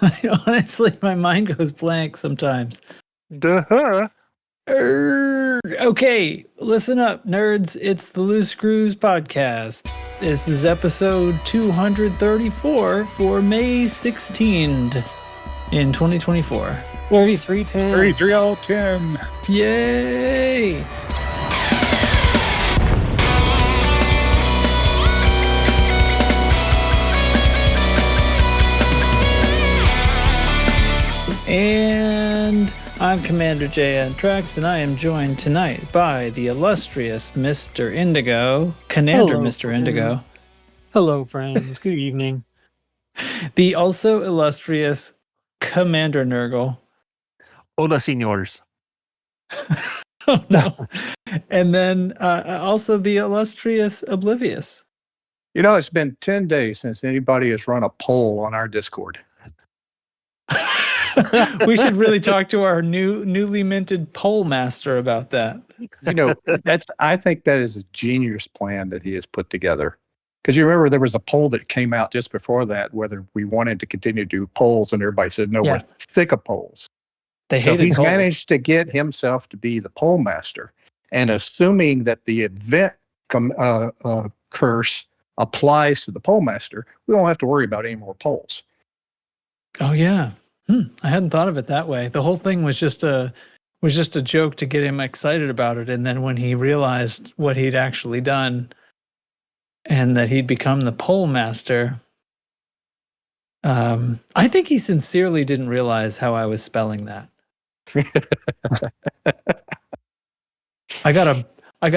Honestly, my mind goes blank sometimes. Duh. Okay, listen up, nerds. It's the Loose Screws podcast. This is episode 234 for May 16th in 2024. 3310. 3310. Yay! And I'm Commander J.N. Trax, and I am joined tonight by the illustrious Mr. Indigo, Commander Mr. Indigo. Hello, friends. Good evening. The also illustrious Commander Nurgle. Hola, senors. Oh, no. And then also the illustrious Oblivious. You know, it's been 10 days since anybody has run a poll on our Discord. We should really talk to our newly minted poll master about that. You know, I think that is a genius plan that he has put together. Because you remember there was a poll that came out just before that, whether we wanted to continue to do polls, and everybody said, no, we're sick of polls. They so hated he's polls. managed to get himself to be the poll master. And assuming that the event curse applies to the poll master, we won't have to worry about any more polls. Oh, yeah. I hadn't thought of it that way. The whole thing was just a joke to get him excited about it. And then when he realized what he'd actually done and that he'd become the poll master, I think he sincerely didn't realize how I was spelling that. I got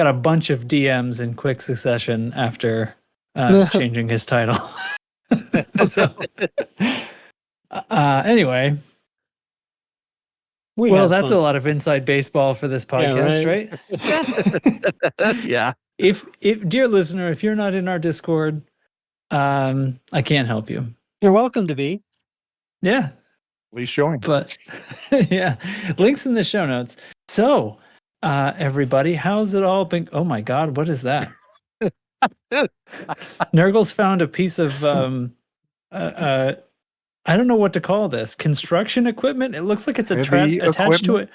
a bunch of DMs in quick succession after changing his title. So, anyway. That's a lot of inside baseball for this podcast, right? Yeah. If dear listener, if you're not in our Discord, I can't help you. You're welcome to be. Yeah. Please join. But yeah, links in the show notes. So, everybody, how's it all been? Oh my God, what is that? Nurgle's found a piece of I don't know what to call this. Construction equipment. It looks like it's attached to it.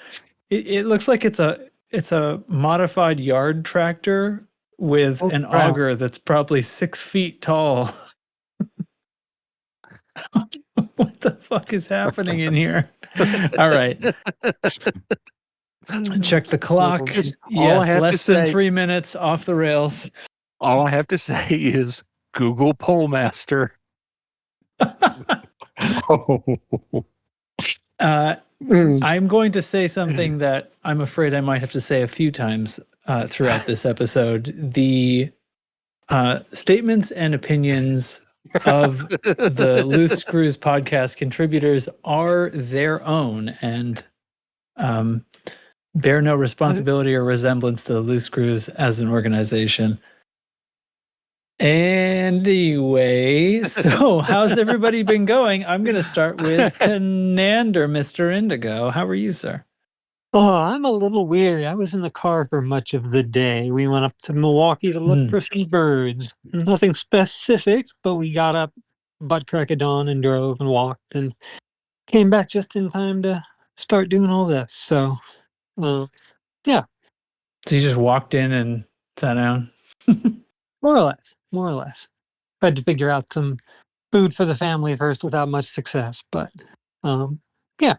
It looks like it's a modified yard tractor with an auger that's probably 6 feet tall. What the fuck is happening in here? All right. Check the clock. Yes, less than 3 minutes off the rails. All I have to say is Google Poll Master. I'm going to say something that I'm afraid I might have to say a few times throughout this episode. The statements and opinions of the Loose Screws podcast contributors are their own and bear no responsibility or resemblance to the Loose Screws as an organization. Anyway, so how's everybody been going? I'm going to start with Commander Mr. Indigo. How are you, sir? Oh, I'm a little weary. I was in the car for much of the day. We went up to Milwaukee to look for some birds. Nothing specific, but we got up butt crack of dawn and drove and walked and came back just in time to start doing all this. So, yeah. So you just walked in and sat down? More or less. Tried to figure out some food for the family first without much success, but yeah.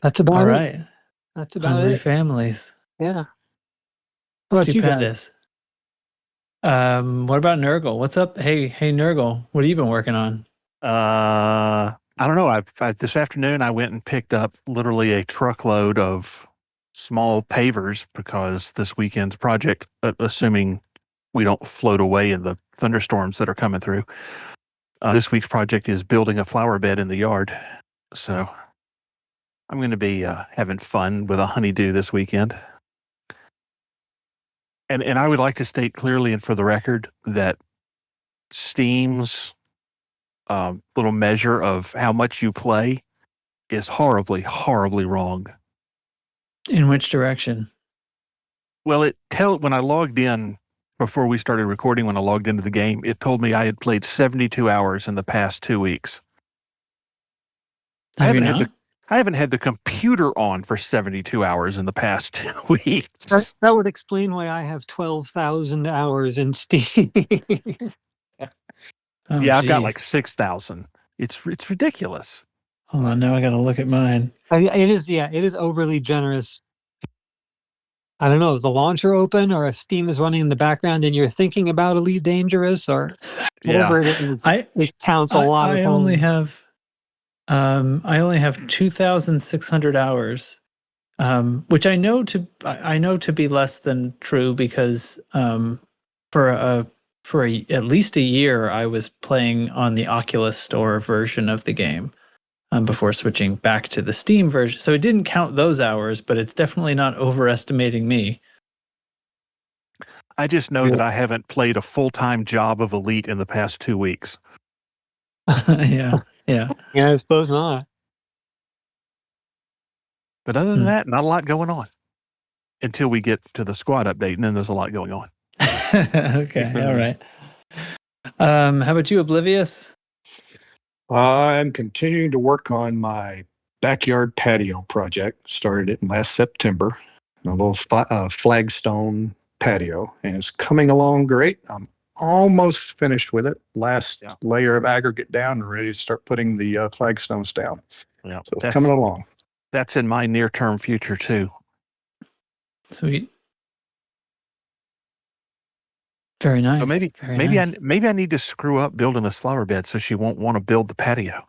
That's about all it. Right. That's about Hungry it. families. Yeah. What about Stupendous. You guys? What about Nurgle? What's up? Hey, Nurgle, what have you been working on? I don't know. I this afternoon I went and picked up literally a truckload of small pavers because this weekend's project, assuming we don't float away in the thunderstorms that are coming through, this week's project is building a flower bed in the yard. So I'm going to be having fun with a honeydew this weekend. And I would like to state clearly and for the record that Steam's little measure of how much you play is horribly, horribly wrong. In which direction? Well, when I logged in before we started recording, when I logged into the game, it told me I had played 72 hours in the past 2 weeks. I haven't had the computer on for 72 hours in the past 2 weeks. That would explain why I have 12,000 hours in Steam. Oh, yeah, I've got geez. like 6,000. It's ridiculous. Hold on, now I got to look at mine. It is overly generous. I don't know, is the launcher open or a Steam is running in the background and you're thinking about Elite Dangerous or whatever it is. It counts a lot. I only have 2,600 hours, which I know to be less than true because for at least a year I was playing on the Oculus Store version of the game. Before switching back to the Steam version. So it didn't count those hours, but it's definitely not overestimating me. I just know that I haven't played a full-time job of Elite in the past 2 weeks. Yeah. Yeah, I suppose not. But other than that, not a lot going on until we get to the squad update, and then there's a lot going on. Okay, all right. How about you, Oblivious? I'm continuing to work on my backyard patio project. Started it last September. A little flagstone patio, and it's coming along great. I'm almost finished with it. Last layer of aggregate down and ready to start putting the flagstones down. Yeah, so it's coming along. That's in my near-term future too. Sweet. Very nice. So maybe I need to screw up building this flower bed so she won't want to build the patio.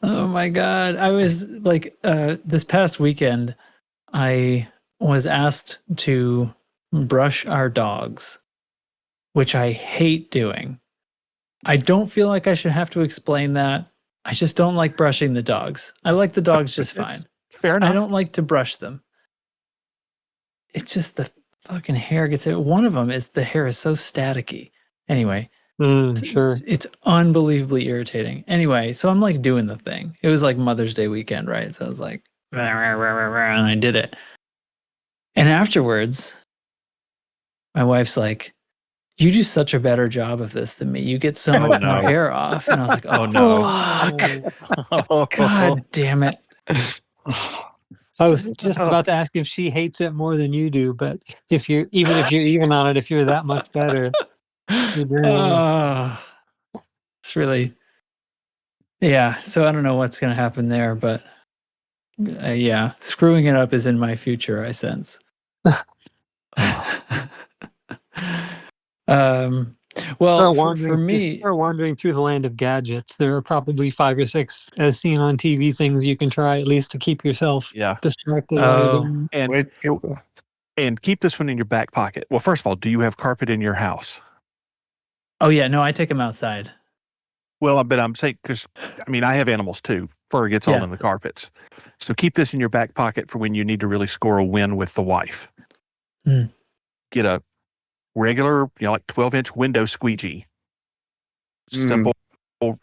Oh my God. I was like, this past weekend, I was asked to brush our dogs, which I hate doing. I don't feel like I should have to explain that. I just don't like brushing the dogs. I like the dogs just fine. Fair enough. I don't like to brush them. It's just the fucking hair gets it. One of them is the hair is so staticky. Anyway, sure. It's unbelievably irritating. Anyway, so I'm like doing the thing. It was like Mother's Day weekend, right? So I was like, and I did it. And afterwards, my wife's like, you do such a better job of this than me. You get so much more hair off. And I was like, oh no. Fuck. God damn it. I was just about to ask if she hates it more than you do, but if you're even on it, if you're that much better. It's really, yeah. So I don't know what's going to happen there, but yeah, screwing it up is in my future, I sense. Well, for me, if you're wandering through the land of gadgets, there are probably 5 or 6, as seen on TV, things you can try at least to keep yourself distracted. And keep this one in your back pocket. Well, first of all, do you have carpet in your house? Oh yeah, no, I take them outside. Well, but I'm saying, because I mean, I have animals too. Fur gets all in the carpets. So keep this in your back pocket for when you need to really score a win with the wife. Get a regular, like 12-inch window squeegee. Simple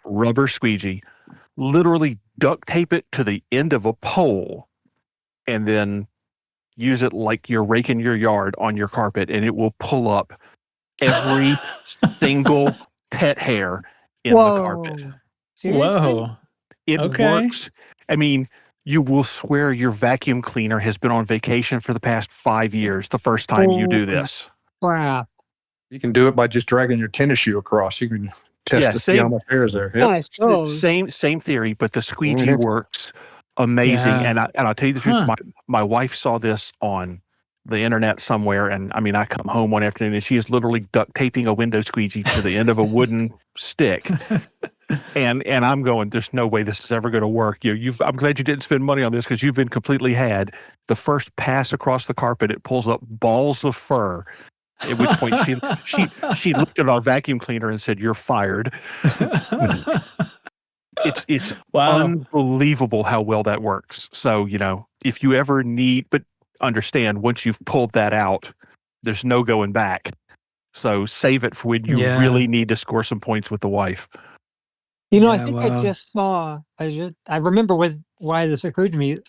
rubber squeegee. Literally duct tape it to the end of a pole and then use it like you're raking your yard on your carpet, and it will pull up every single pet hair in the carpet. Seriously? Whoa. It works. I mean, you will swear your vacuum cleaner has been on vacation for the past 5 years the first time you do this. Crap. You can do it by just dragging your tennis shoe across. You can test to see how much hair is there. Yep. Same theory, but the squeegee works amazing. Yeah. And I'll tell you the truth, my wife saw this on the internet somewhere, and I mean, I come home one afternoon and she is literally duct taping a window squeegee to the end of a wooden stick. And I'm going, there's no way this is ever going to work. I'm glad you didn't spend money on this because you've been completely had. The first pass across the carpet, it pulls up balls of fur. At which point she looked at our vacuum cleaner and said, "You're fired." It's unbelievable how well that works. So if you ever need, but understand once you've pulled that out, there's no going back. So save it for when you really need to score some points with the wife. I think I just saw. I remember why this occurred to me.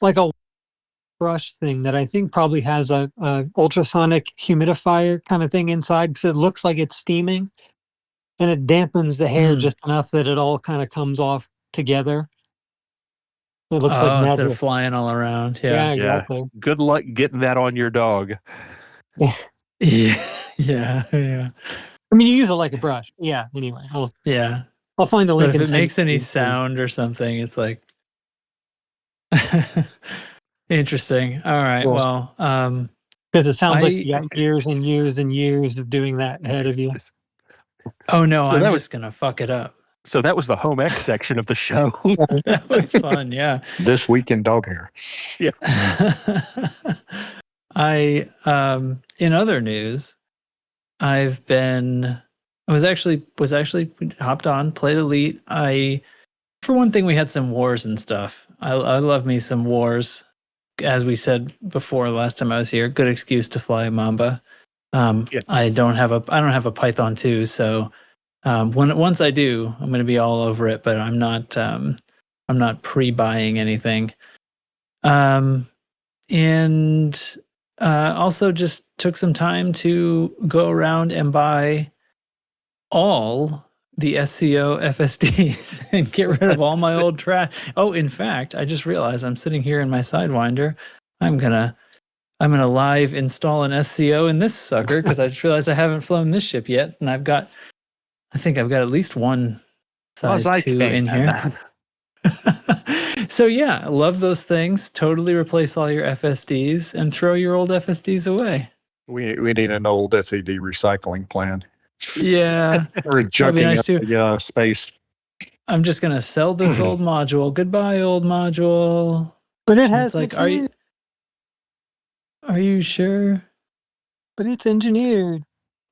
Like a brush thing that I think probably has a ultrasonic humidifier kind of thing inside because it looks like it's steaming, and it dampens the hair just enough that it all kind of comes off together. It looks like instead magic. of flying all around. Yeah, Yeah. exactly. Good luck getting that on your dog. Yeah. Yeah. I mean, you use it like a brush. Yeah. Anyway, Yeah. I'll find a link. But if and it send makes it any to you. sound or something, it's like interesting. All right. Yeah. Well, Because it sounds like you I got years and years and years of doing that ahead of you. oh no, So I'm that just gonna fuck it up. So that was the home ec section of the show. That was fun. Yeah. This week in dog hair. I in other news, I was actually hopped on, played Elite. For one thing, we had some wars and stuff. I love me some wars. As we said before last time I was here, good excuse to fly Mamba. I don't have a Python 2, so once I do, I'm going to be all over it. But I'm not pre-buying anything. And also just took some time to go around and buy all the SCO FSDs and get rid of all my old trash. Oh, in fact, I just realized I'm sitting here in my Sidewinder. I'm gonna live install an SCO in this sucker because I just realized I haven't flown this ship yet, and I think I've got at least one size 2 in here. So yeah, I love those things. Totally replace all your FSDs and throw your old FSDs away. We need an old SED recycling plan. Yeah. Or junking nice up too. the space. I'm just gonna sell this old module. Goodbye, old module. But it And has it's like, are you sure? But it's engineered.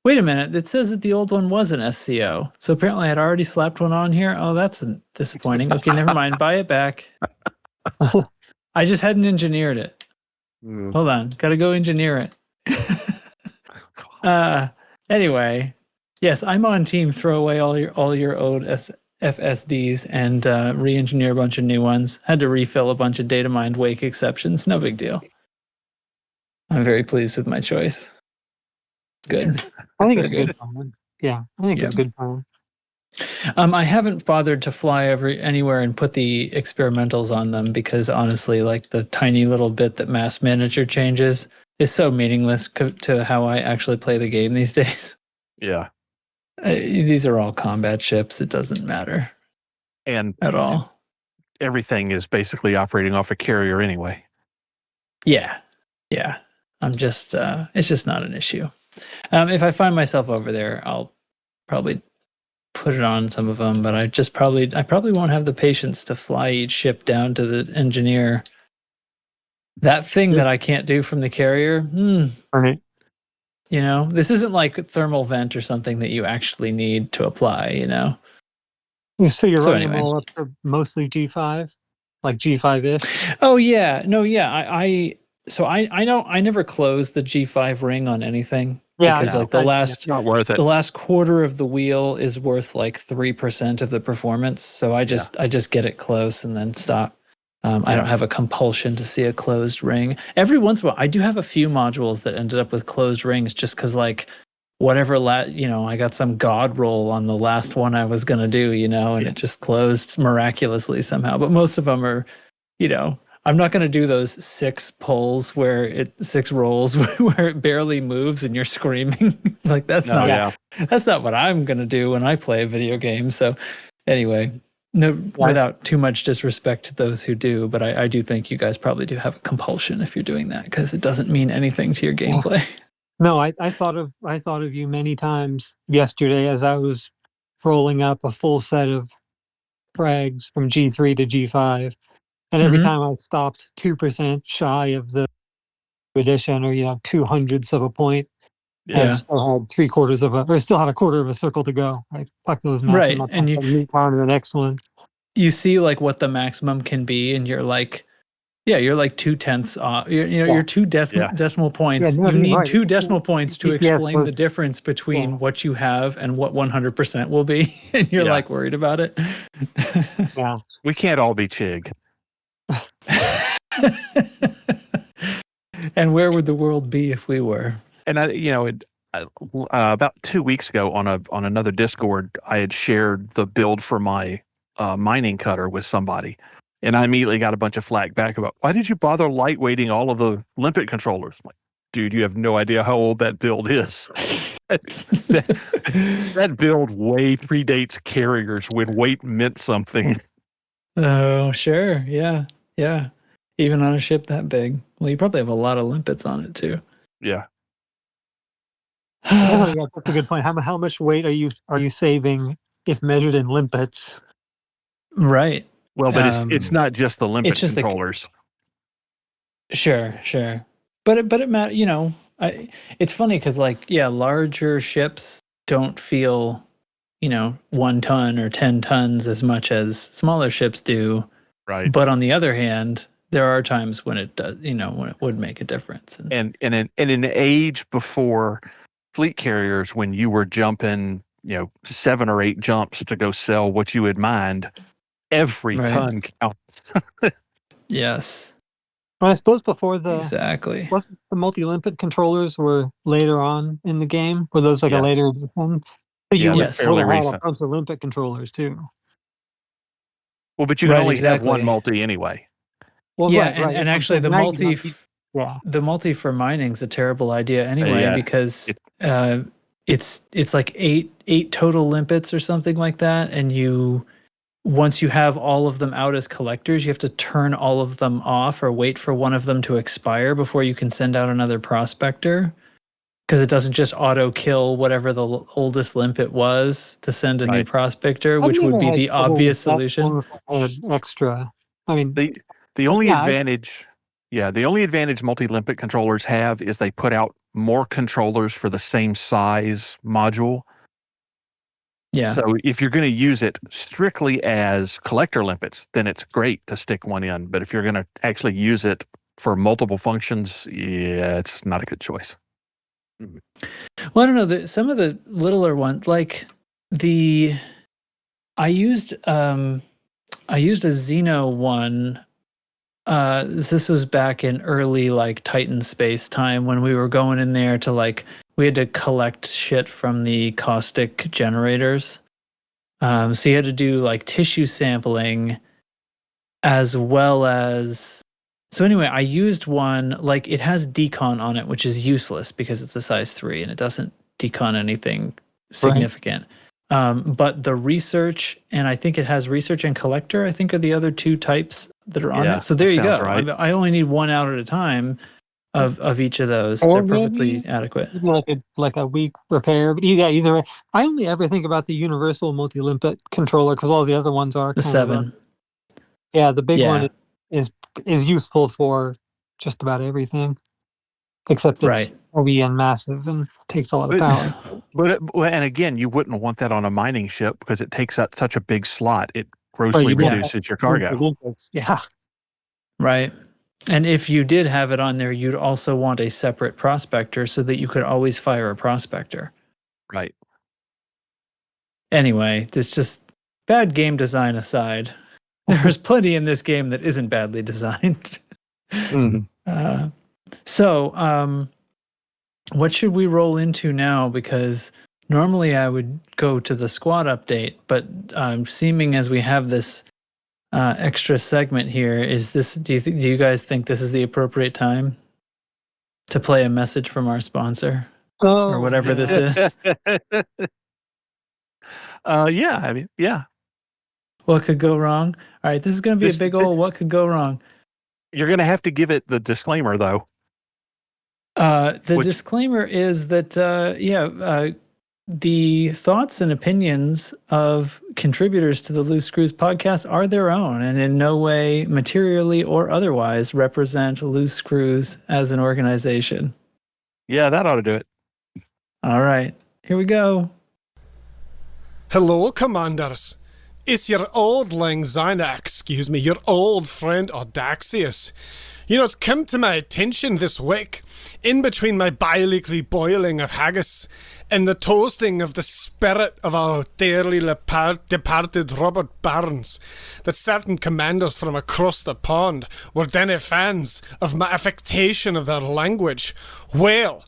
Wait a minute. It says that the old one was an SCO. So apparently I'd already slapped one on here. Oh, that's disappointing. Okay, never mind. Buy it back. I just hadn't engineered it. Hold on. Gotta go engineer it. Anyway, yes, I'm on team throw away all your old FSDs and re-engineer a bunch of new ones. Had to refill a bunch of data mined wake exceptions. No big deal. I'm very pleased with my choice. Good. I think it's a good plan. Yeah, I think it's a good plan. I haven't bothered to fly anywhere and put the experimentals on them because honestly, like the tiny little bit that Mass Manager changes is so meaningless to how I actually play the game these days. Yeah. These are all combat ships. It doesn't matter. At all. Everything is basically operating off a carrier anyway. Yeah. I'm just, it's just not an issue. If I find myself over there, I'll probably put it on some of them, but I probably won't have the patience to fly each ship down to the engineer. That thing that I can't do from the carrier. Right. You know, this isn't like thermal vent or something that you actually need to apply, you know? So you're running them all up to mostly G5? Like G5-ish? Oh, yeah. No, yeah. I never close the G5 ring on anything. Yeah. Because like not worth it. The last quarter of the wheel is worth like 3% of the performance. So I just get it close and then stop. I don't have a compulsion to see a closed ring. Every once in a while, I do have a few modules that ended up with closed rings just because, like, whatever, I got some god roll on the last one I was going to do, and it just closed miraculously somehow. But most of them are, I'm not going to do those 6 rolls where it barely moves and you're screaming. Like, that's not what I'm going to do when I play a video game. So anyway. No, without too much disrespect to those who do, but I do think you guys probably do have a compulsion if you're doing that because it doesn't mean anything to your gameplay. No, I thought of you many times yesterday as I was rolling up a full set of frags from G3 to G5, and every time I stopped 2% shy of the addition, or 2/100ths of a point. I still had 3/4 of or still had a quarter of a circle to go. I fuck those maps up and move on to the next one. You see like what the maximum can be, and you're like, you're like 2/10 off. You're 2 decimal points. You need 2 decimal points to explain the difference between what you have and what 100% will be, and you're like worried about it. We can't all be Chig. And where would the world be if we were? And about 2 weeks ago on another Discord, I had shared the build for my mining cutter with somebody, and I immediately got a bunch of flack back about, why did you bother lightweighting all of the limpet controllers? I'm like, dude, you have no idea how old that build is. that build way predates carriers when weight meant something. Oh, sure. Yeah. Even on a ship that big. Well, you probably have a lot of limpets on it too. Yeah. That's a good point. How much weight are you saving if measured in limpets? Right. Well, but it's not just the limpet controllers. Sure. But it matters. It's funny because larger ships don't feel 1 ton or 10 tons as much as smaller ships do. Right. But on the other hand, there are times when it does, when it would make a difference. And in an age before fleet carriers, when you were jumping, 7 or 8 jumps to go sell what you had mined, every ton counts. Yes. Well, I suppose before exactly. Wasn't the multi-limpet controllers were later on in the game? Were those a later edition? So you would fairly have recent. a bunch of limpet controllers too. Well, but you can only have one multi anyway. Well, and actually the multi for mining is a terrible idea anyway, because it's like eight total limpets or something like that, and once you have all of them out as collectors, you have to turn all of them off or wait for one of them to expire before you can send out another prospector, because it doesn't just auto kill whatever the oldest limpet was to send a new prospector, which would be the obvious solution. Extra. I mean, the only advantage multi-limpet controllers have is they put out more controllers for the same size module. Yeah. So if you're going to use it strictly as collector limpets, then it's great to stick one in. But if you're going to actually use it for multiple functions, it's not a good choice. Well, I don't know. Some of the littler ones, like I used a Xeno one. This was back in early Titan space time when we were going in there to we had to collect shit from the caustic generators. So you had to do tissue sampling as well as. So anyway, I used one, it has decon on it, which is useless because it's a size 3 and it doesn't decon anything significant. But the research, and I think it has research and collector, I think are the other 2 types that are on it. So there you go. Right. I only need one out at a time of each of those. They're perfectly adequate. Like a week repair. But either way, I only ever think about the universal multi-limpet controller because all the other ones are the 7. The big one is useful for just about everything, except it's heavy and massive and takes a lot of power. And again, you wouldn't want that on a mining ship because it takes up such a big slot. It grossly reduces your cargo. Yeah. Right. And if you did have it on there, you'd also want a separate prospector so that you could always fire a prospector. Right. Anyway, it's just bad game design aside. There's plenty in this game that isn't badly designed. Mm-hmm. So, what should we roll into now? Because normally I would go to the squad update, but seeming as we have this extra segment here, do you guys think this is the appropriate time to play a message from our sponsor or whatever this is? Yeah. What could go wrong? All right, this is going to be a big old what could go wrong. You're going to have to give it the disclaimer, though. Disclaimer is that, the thoughts and opinions of contributors to the Loose Screws podcast are their own and in no way materially or otherwise represent Loose Screws as an organization. Yeah, that ought to do it. All right, here we go. Hello, Commanders. It's your old lang syne, your old friend Audaxius. It's come to my attention this week, in between my bi-weekly boiling of haggis, and the toasting of the spirit of our dearly departed Robert Barnes, that certain commanders from across the pond were then fans of my affectation of their language. Well,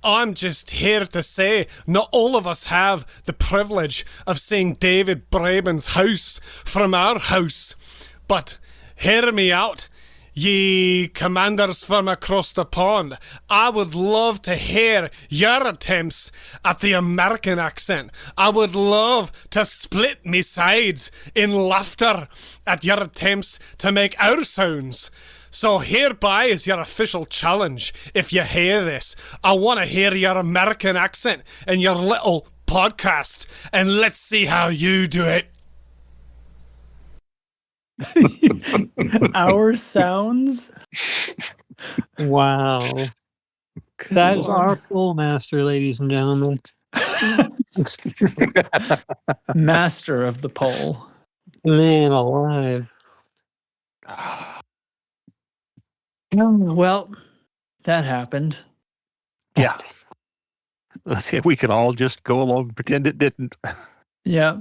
I'm just here to say not all of us have the privilege of seeing David Braben's house from our house. But hear me out, ye commanders from across the pond. I would love to hear your attempts at the American accent. I would love to split me sides in laughter at your attempts to make our sounds. So hereby is your official challenge. If you hear this, I want to hear your American accent in your little podcast, and let's see how you do it. Our sounds? Wow. Good That is Lord. our pool master, ladies and gentlemen. Master of the pole. Man alive. Well, that happened. Yes. We could all just go along and pretend it didn't. Yeah.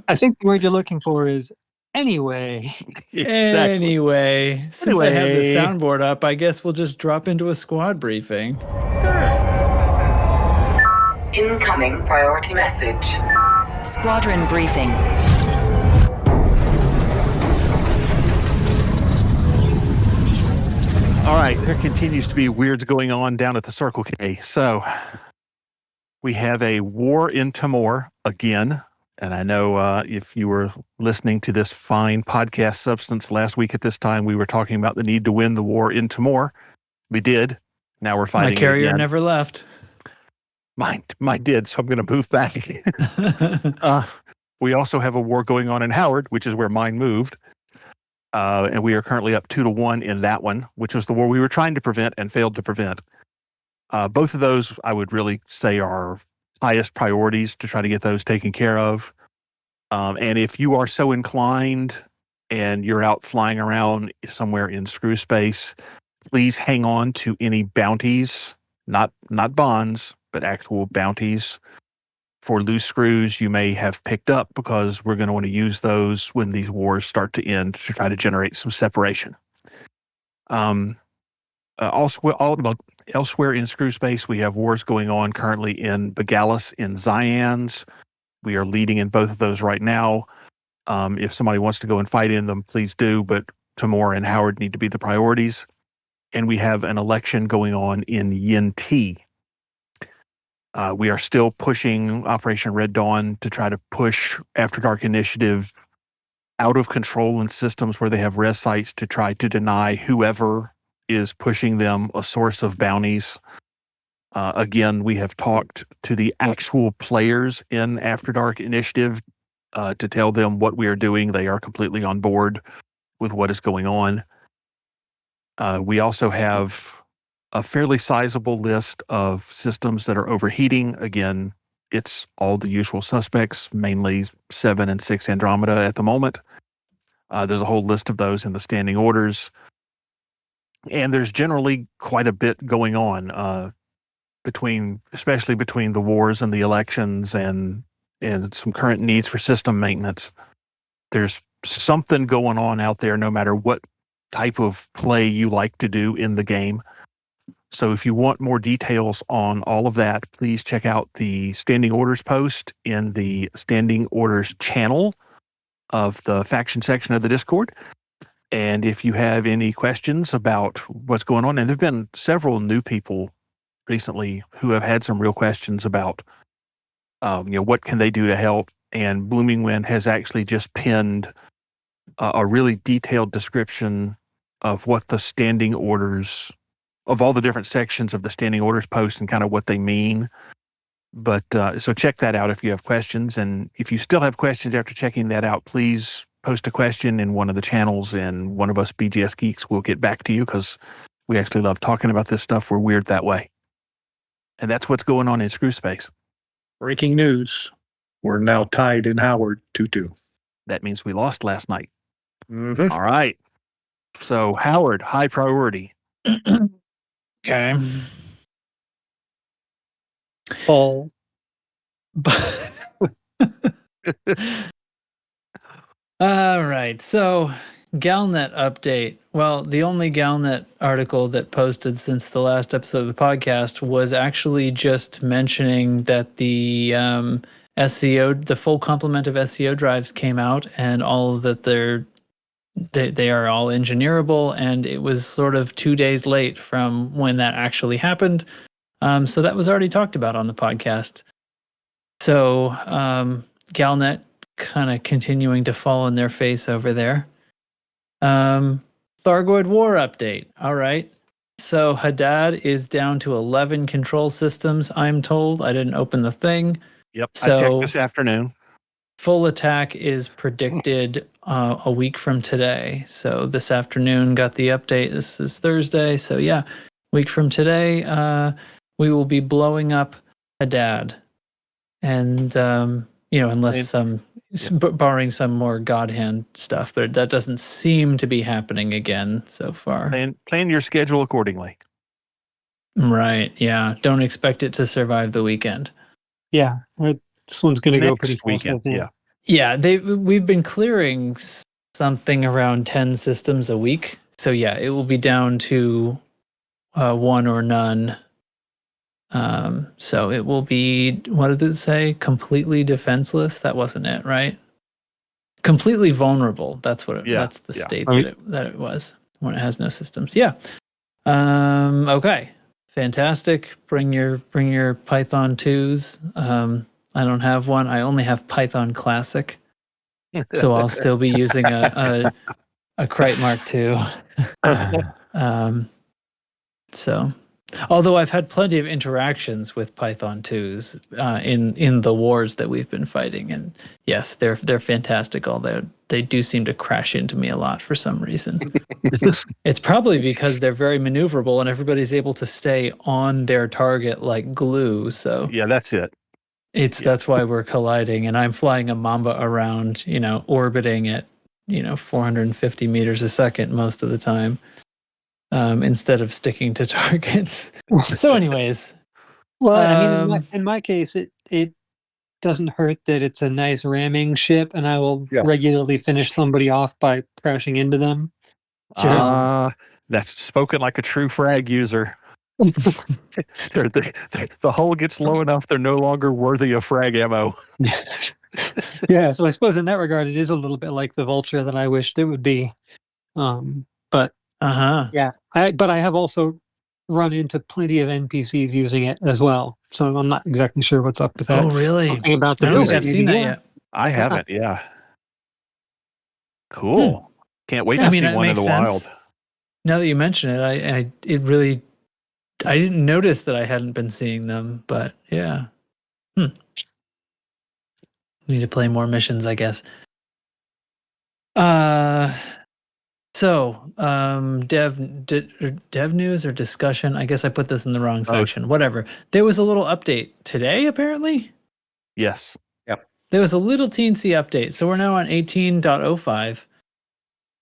I think the word you're looking for is anyway. Anyway, since I have the Anyway. soundboard up, I guess we'll just drop into a squad briefing. Incoming priority message. Squadron briefing. All right, there continues to be weirds going on down at the Circle K. So we have a war in Tamor again. And I know if you were listening to this fine podcast substance last week at this time, we were talking about the need to win the war in Tamor. We did. Now we're fighting My carrier it again. never left. Mine did, so I'm going to move back. We also have a war going on in Howard, which is where mine moved. And we are currently up 2-1 in that one, which was the war we were trying to prevent and failed to prevent. Both of those, I would really say, are highest priorities to try to get those taken care of. And if you are so inclined and you're out flying around somewhere in screw space, please hang on to any bounties, not bonds, but actual bounties for loose screws you may have picked up, because we're going to want to use those when these wars start to end to try to generate some separation. Elsewhere in screw space, we have wars going on currently in Bagalis and Xians. We are leading in both of those right now. If somebody wants to go and fight in them, please do, but Tamor and Howard need to be the priorities. And we have an election going on in Yin T. We are still pushing Operation Red Dawn to try to push After Dark Initiative out of control in systems where they have res sites to try to deny whoever is pushing them a source of bounties. Again, we have talked to the actual players in After Dark Initiative to tell them what we are doing. They are completely on board with what is going on. We also have a fairly sizable list of systems that are overheating. Again, it's all the usual suspects, mainly 7 and 6 Andromeda at the moment. There's a whole list of those in the standing orders. And there's generally quite a bit going on especially between the wars and the elections and some current needs for system maintenance. There's something going on out there no matter what type of play you like to do in the game. So if you want more details on all of that, please check out the standing orders post in the standing orders channel of the faction section of the Discord. And if you have any questions about what's going on, and there have been several new people recently who have had some real questions about, what can they do to help? And Blooming Wind has actually just pinned a really detailed description of what the standing orders, of all the different sections of the standing orders post and kind of what they mean. But so check that out if you have questions. And if you still have questions after checking that out, please post a question in one of the channels, and one of us BGS geeks will get back to you, because we actually love talking about this stuff. We're weird that way. And that's what's going on in Screw Space. Breaking news. We're now tied in Howard 2-2. That means we lost last night. Mm-hmm. All right. So Howard, high priority. Okay. Paul. But all right. So Galnet update. Well, the only Galnet article that posted since the last episode of the podcast was actually just mentioning that the SEO, the full complement of SEO drives came out, and all that they are all engineerable, and it was sort of 2 days late from when that actually happened. So that was already talked about on the podcast. So Galnet kind of continuing to fall in their face over there. Thargoid War update. All right. So Hadad is down to 11 control systems, I'm told. I didn't open the thing. Yep. I So checked this afternoon. full attack is predicted a week from today. So this afternoon got the update. This is Thursday. So yeah, week from today, we will be blowing up Hadad. And, unless barring some more God Hand stuff, but that doesn't seem to be happening again so far. Plan your schedule accordingly. Right. Yeah. Don't expect it to survive the weekend. Yeah. This one's going to go pretty Next fast, weekend. I think. Yeah. Yeah. We've been clearing something around 10 systems a week. So yeah, it will be down to one or none. So it will be, what did it say? Completely defenseless. That wasn't it, right? Completely vulnerable. That's what that's the state that it was when it has no systems. Yeah. Okay. Fantastic. Bring your Python 2s. I don't have one. I only have Python Classic. So I'll still be using a Crite Mark II. So although I've had plenty of interactions with Python 2s in the wars that we've been fighting, and yes, they're fantastic. Although they do seem to crash into me a lot for some reason. It's probably because they're very maneuverable and everybody's able to stay on their target like glue. So yeah, that's it. That's why we're colliding, and I'm flying a Mamba around, orbiting at 450 meters a second most of the time. Instead of sticking to targets. So anyways. Well, I mean, in my case, it doesn't hurt that it's a nice ramming ship, and I will regularly finish somebody off by crashing into them. That's spoken like a true frag user. The hull gets low enough, they're no longer worthy of frag ammo. Yeah, so I suppose in that regard, it is a little bit like the Vulture that I wished it would be. But yeah, but I have also run into plenty of NPCs using it as well, so I'm not exactly sure what's up with that. Oh, really? Something about the I don't think I've seen that yet. I haven't. Yeah. Cool. Can't wait to see one in the wild. Now that you mention it, I didn't notice that I hadn't been seeing them, but yeah. Need to play more missions, I guess. So, dev news or discussion? I guess I put this in the wrong section. Whatever. There was a little update today, apparently? Yes. Yep. There was a little teensy update. So we're now on 18.05.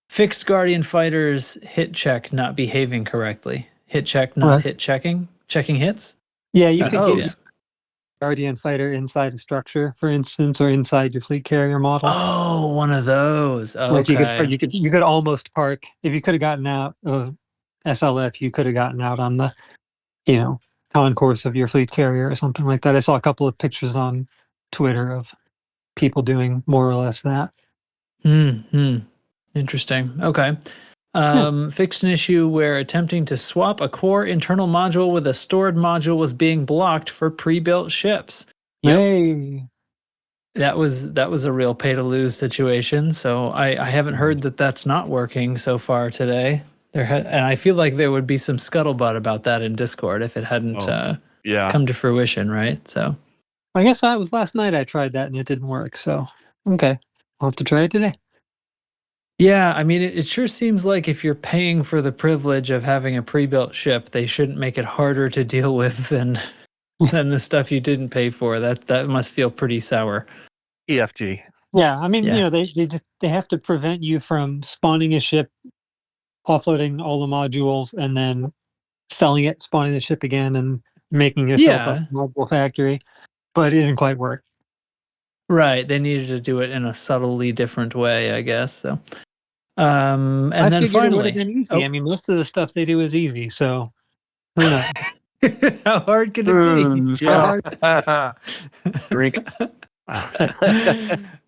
Fixed Guardian Fighters hit check not behaving correctly. Hit check not hit checking? Checking hits? Yeah, you could get Guardian Fighter inside a structure, for instance, or inside your fleet carrier model. Oh, one of those. Okay. Like you could almost park. If you could have gotten out of SLF, you could have gotten out on the, concourse of your fleet carrier or something like that. I saw a couple of pictures on Twitter of people doing more or less that. Interesting. Okay. Fixed an issue where attempting to swap a core internal module with a stored module was being blocked for pre-built ships. Hey. That was a real pay to lose situation. So I haven't heard that that's not working so far today. And I feel like there would be some scuttlebutt about that in Discord if it hadn't come to fruition, right? So I guess that was last night I tried that and it didn't work. So okay, I'll have to try it today. Yeah, I mean, it sure seems like if you're paying for the privilege of having a pre-built ship, they shouldn't make it harder to deal with than the stuff you didn't pay for. That must feel pretty sour. EFG. Yeah, I mean, they have to prevent you from spawning a ship, offloading all the modules, and then selling it, spawning the ship again, and making yourself a module factory. but it didn't quite work. Right. They needed to do it in a subtly different way, I guess. So, and I then figured it would finally, have been easy. I mean, most of the stuff they do is easy, so who knows? how hard can it be? Drink.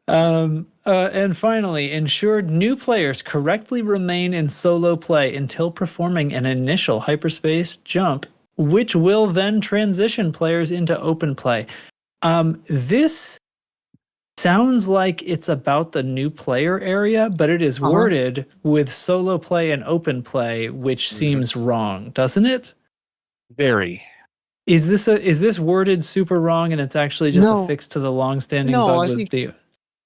And finally, ensured new players correctly remain in solo play until performing an initial hyperspace jump, which will then transition players into open play. This sounds like it's about the new player area, but it is worded with solo play and open play, which seems wrong, doesn't it? Very. Is this worded super wrong, and it's actually just a fix to the long-standing bug with the?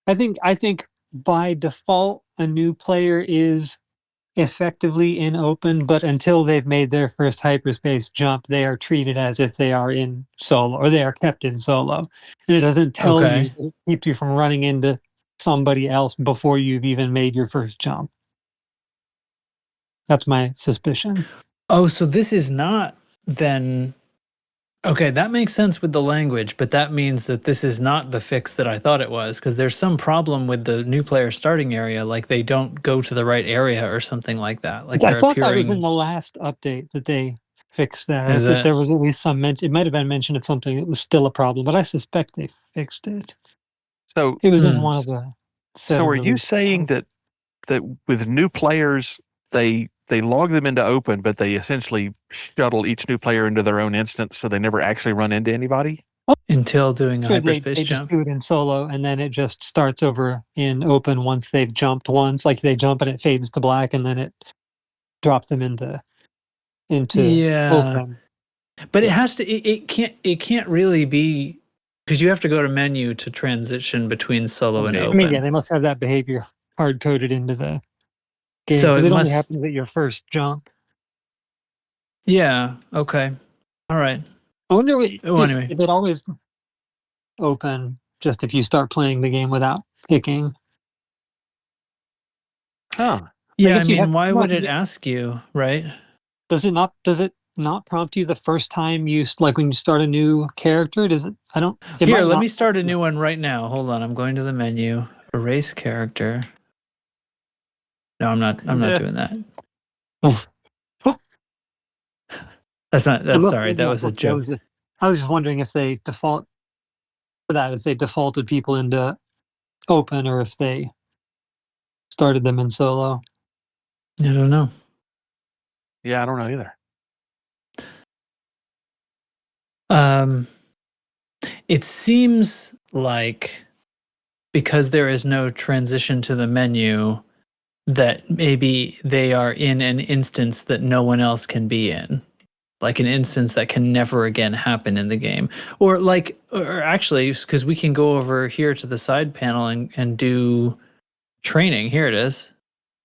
I think by default a new player is effectively in open, but until they've made their first hyperspace jump, they are treated as if they are in solo, or they are kept in solo. And it doesn't tell you, it keeps you from running into somebody else before you've even made your first jump. That's my suspicion. Oh, so this is not then. Okay, that makes sense with the language, but that means that this is not the fix that I thought it was, because there's some problem with the new player starting area, like they don't go to the right area or something like that. Like I thought that was in the last update that they fixed that. Is that it? There was at least some mention. It might have been mention of something that was still a problem, but I suspect they fixed it. So It was in one of the. So are you saying that with new players they log them into open, but they essentially shuttle each new player into their own instance, so they never actually run into anybody? Until doing a hyperspace they jump. just do it in solo, and then it just starts over in open once they've jumped once. Like they jump and it fades to black, and then it drops them into open. But it has to. It can't really be, because you have to go to menu to transition between solo and open. I mean, yeah, they must have that behavior hard coded into the game. So it only happens at your first jump. Yeah. Okay. All right. I wonder if anyway. it always open just if you start playing the game without picking. Huh. Yeah, I mean, why would it ask you, right? Does it not prompt you the first time you, like when you start a new character? Does it? I don't. Here, let me start a new one right now. Hold on, I'm going to the menu. Erase character. No, I'm not doing that. That's sorry, that was a joke. I was just wondering if they default for that, if they defaulted people into open, or if they started them in solo. I don't know. Yeah, I don't know either. It seems like because there is no transition to the menu, that maybe they are in an instance that no one else can be in. Like an instance that can never again happen in the game. Or actually, because we can go over here to the side panel and do training. Here it is.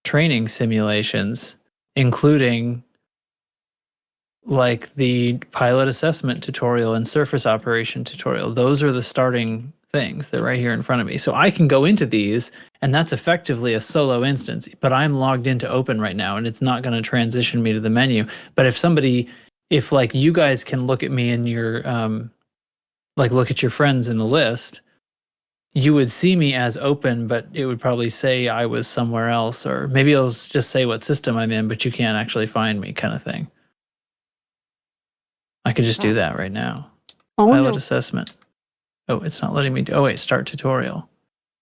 Training simulations, including like the pilot assessment tutorial and surface operation tutorial. Those are the starting things. They're right here in front of me. So I can go into these, and that's effectively a solo instance, but I'm logged into open right now, and it's not going to transition me to the menu. But if like you guys can look at me in your, look at your friends in the list, you would see me as open, but it would probably say I was somewhere else, or maybe it'll just say what system I'm in, but you can't actually find me, kind of thing. I could just do that right now. Pilot assessment. Oh, it's not letting me do. Oh wait, start tutorial.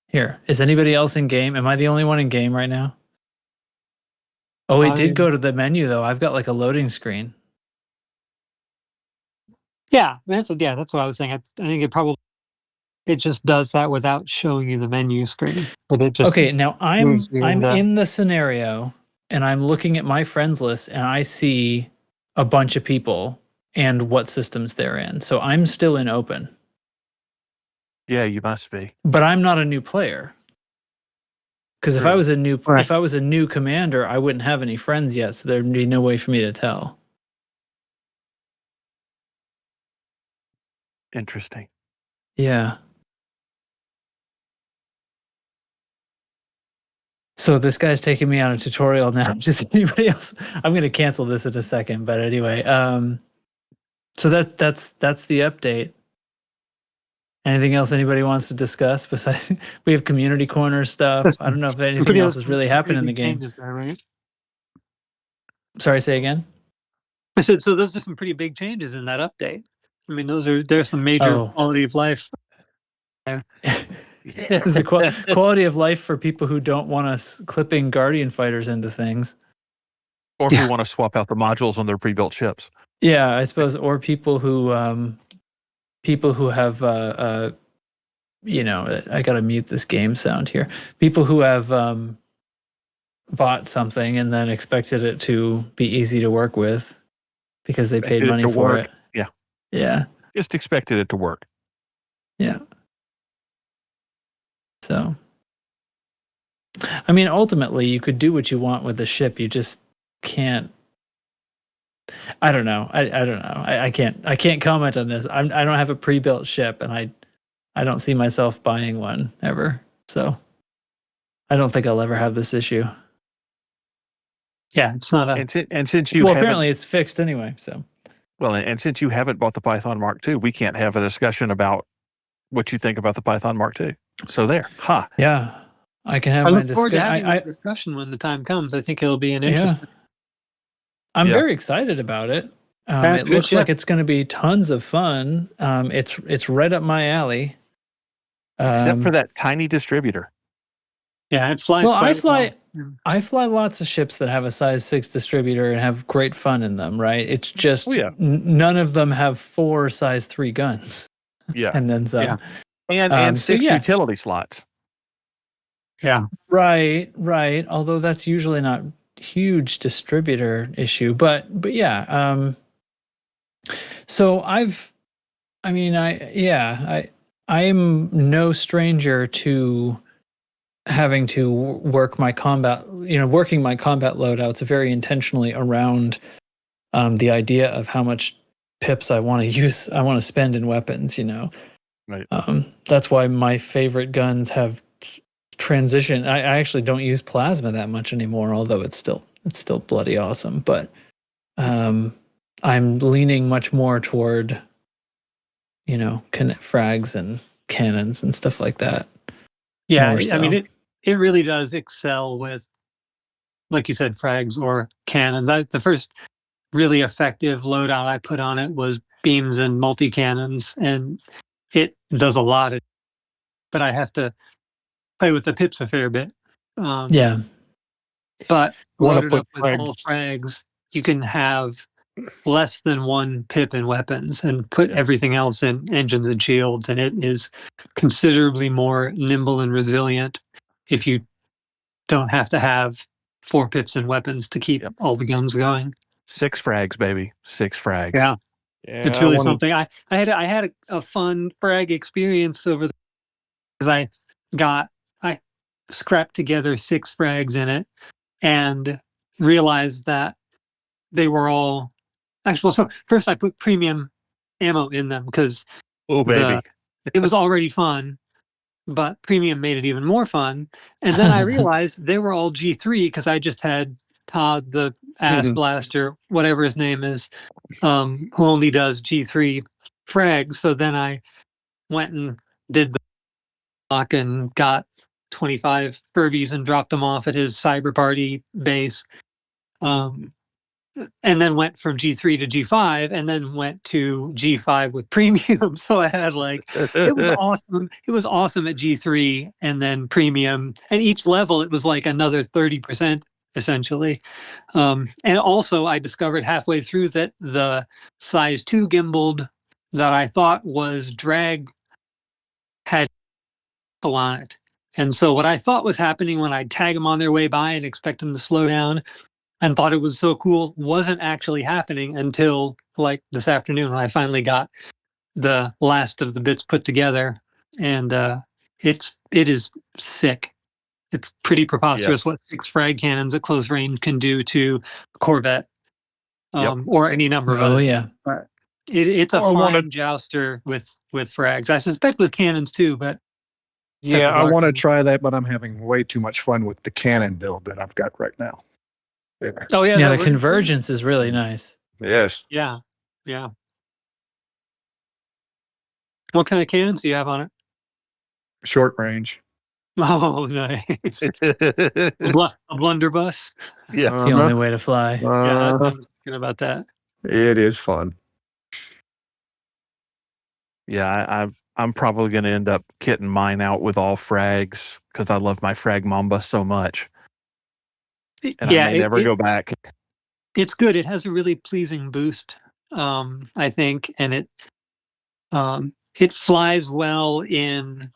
Here, is anybody else in game? Am I the only one in game right now? Oh, it did go to the menu though. I've got like a loading screen. Yeah, that's what I was saying. I think it just does that without showing you the menu screen. But it just now I'm in the scenario, and I'm looking at my friends list, and I see a bunch of people and what systems they're in. So I'm still in open. Yeah, you must be. But I'm not a new player. Because if I was a new commander, I wouldn't have any friends yet, so there'd be no way for me to tell. Interesting. Yeah. So this guy's taking me on a tutorial now. Just anybody else? I'm going to cancel this in a second, but anyway, so that's the update. Anything else anybody wants to discuss besides we have community corner stuff? I don't know if anything Pretty else awesome. has really happened in the Pretty big game. changes there, right? Sorry, say again. I said, so those are some pretty big changes in that update. I mean, there's some major Oh. quality of life. It's a quality of life for people who don't want us clipping Guardian fighters into things. Or if we want to swap out the modules on their pre-built ships. Yeah, I suppose, or people who have I gotta mute this game sound here. People who have bought something and then expected it to be easy to work with because they paid Expected it money to for work. it. Yeah. Yeah. Just expected it to work. Yeah. So, I mean, ultimately, you could do what you want with the ship. You just can't. I don't know. I don't know. I can't comment on this. I don't have a pre-built ship, and I don't see myself buying one ever. So, I don't think I'll ever have this issue. Yeah, it's not a. And since you haven't, apparently it's fixed anyway. So, and since you haven't bought the Python Mark II, we can't have a discussion about what you think about the Python Mark II. So there, yeah, I can have I my look forward to having discussion. that discussion when the time comes. I think it'll be an interesting. I'm Yeah. very excited about it. That's It good looks like ship. it's going to be tons of fun. It's right up my alley. except for that tiny distributor. Yeah, it flies. Well, quite I fly lots of ships that have a size 6 distributor and have great fun in them, right? It's just Oh, yeah. none of them have 4 size 3 guns. Yeah, And then some. Yeah. and so 6 yeah. utility slots. Yeah. Right. Although that's usually not huge distributor issue, but yeah. So I am no stranger to having to work my combat, working my combat loadouts very intentionally around the idea of how much pips I want to spend in weapons, Right. That's why my favorite guns have transition. I actually don't use plasma that much anymore, although it's still bloody awesome. But I'm leaning much more toward, frags and cannons and stuff like that. Yeah, More I so. mean, it really does excel with, like you said, frags or cannons. The first really effective loadout I put on it was beams and multi-cannons, and it does a lot of, but I have to play with the pips a fair bit. Yeah. But Wanna loaded put up with all frags, you can have less than 1 pip in weapons and put everything else in engines and shields, and it is considerably more nimble and resilient if you don't have to have 4 pips in weapons to keep all the guns going. 6 frags, baby. 6 frags. Yeah. Yeah, It's really something. I had a fun frag experience over because I scrapped together 6 frags in it and realized that they were all actually. So first I put premium ammo in them because Oh, baby. it was already fun, but premium made it even more fun. And then I realized they were all G3 because I just had Todd, the ass blaster, whatever his name is, who only does G3 frags. So then I went and did the lock and got 25 Furbies and dropped them off at his cyber party base. And then went from G3 to G5 and then went to G5 with premium. So I had it was awesome. It was awesome at G3 and then premium. And each level, it was like another 30% essentially. And also I discovered halfway through that the size 2 gimbaled that I thought was drag had on it. And so what I thought was happening when I'd tag them on their way by and expect them to slow down and thought it was so cool wasn't actually happening until this afternoon when I finally got the last of the bits put together. And it is sick. It's pretty preposterous what 6 frag cannons at close range can do to a Corvette or any number of other. yeah. But it's a fine jouster with frags. I suspect with cannons too, but yeah, I want to try that, but I'm having way too much fun with the cannon build that I've got right now. Yeah. Oh yeah, Yeah, the convergence is really nice. Yes. Yeah. What kind of cannons do you have on it? Short range. Oh, nice. A blunderbuss. Yeah. It's the only way to fly. Yeah, I Uh-huh. was thinking about that. It is fun. Yeah, I'm probably going to end up kitting mine out with all frags because I love my frag mamba so much, and I may never go back. It's good. It has a really pleasing boost, I think, and it flies well in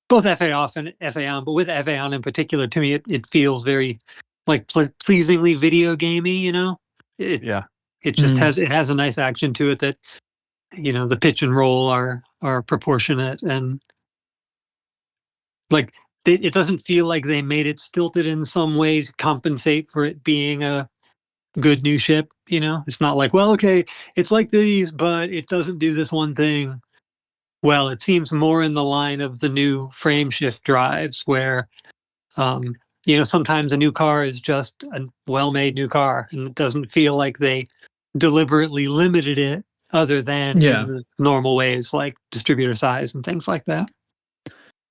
both FA off and FA on, but with FA on in particular, to me, it feels very like pleasingly video gamey. You know, it just has a nice action to it that, you know, the pitch and roll are proportionate, and like it doesn't feel like they made it stilted in some way to compensate for it being a good new ship. You know, it's not like, well, okay, it's like these, but it doesn't do this one thing. Well, it seems more in the line of the new frame shift drives where, you know, sometimes a new car is just a well-made new car, and it doesn't feel like they deliberately limited it other than in the normal ways like distributor size and things like that.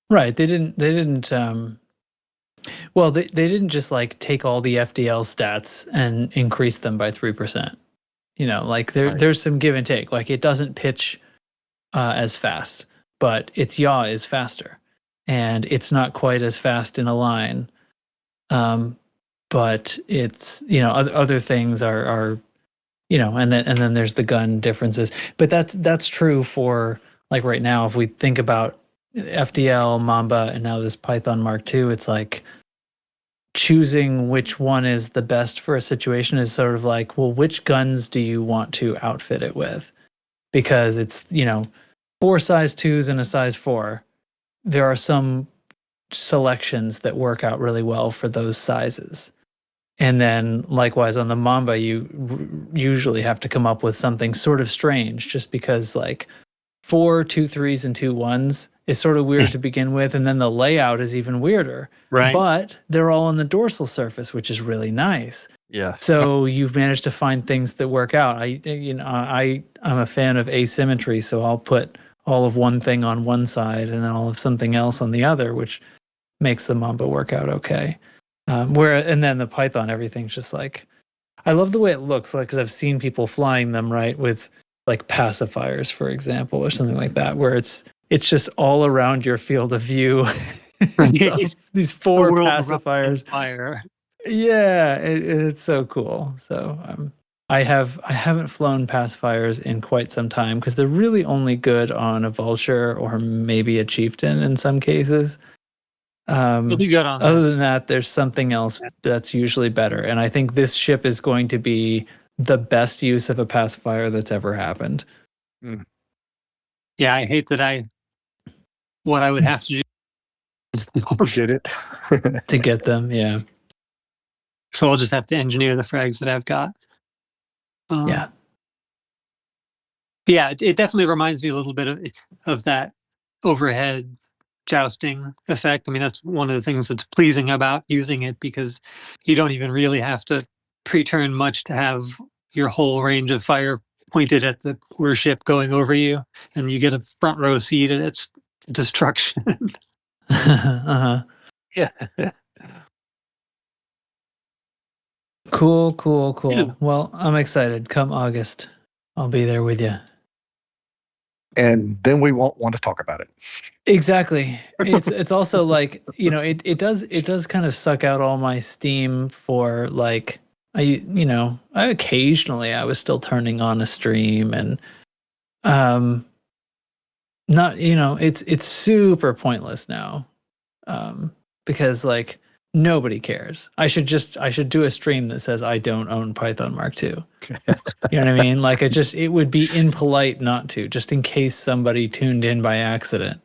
Right. They didn't well, they didn't just like take all the FDL stats and increase them by 3%. You know, like there's some give and take. Like it doesn't pitch as fast, but its yaw is faster, and it's not quite as fast in a line. But it's, you know, other things are, you know, and then there's the gun differences. But that's true for like right now. If we think about FDL, Mamba, and now this Python Mark II, it's like choosing which one is the best for a situation is sort of like, well, which guns do you want to outfit it with? Because it's, you know, 4 size 2s and a size 4. There are some selections that work out really well for those sizes. And then likewise on the Mamba, you usually have to come up with something sort of strange, just because like 4 2 3s and 2 1s is sort of weird to begin with, and then the layout is even weirder. Right. But they're all on the dorsal surface, which is really nice. Yeah. So you've managed to find things that work out. I'm a fan of asymmetry, so I'll put all of one thing on one side and then all of something else on the other, which makes the Mamba work out okay. And then the Python, everything's just like, I love the way it looks, like, because I've seen people flying them, right, with like pacifiers, for example, or something like that, where it's just all around your field of view. These 4 pacifiers. Fire. Yeah, it's so cool. So I haven't flown pacifiers in quite some time because they're really only good on a vulture or maybe a chieftain in some cases. It'll be good on other than that, there's something else that's usually better, and I think this ship is going to be the best use of a pacifier that's ever happened. Yeah, I hate that what I would have to do Get it? To get them. Yeah. So I'll just have to engineer the frags that I've got. Yeah. Yeah, it definitely reminds me a little bit of that overhead jousting effect. I mean, that's one of the things that's pleasing about using it, because you don't even really have to pre-turn much to have your whole range of fire pointed at the poor ship going over you, and you get a front row seat at its destruction. Uh-huh. Yeah. Cool. Yeah. Well, I'm excited. Come August, I'll be there with you. And then we won't want to talk about it. Exactly. It's also like, you know, it does kind of suck out all my steam for like, I occasionally I was still turning on a stream, and not, you know, it's super pointless now, because like nobody cares. I should do a stream that says I don't own Python Mark II. You know what I mean? Like it would be impolite not to, just in case somebody tuned in by accident.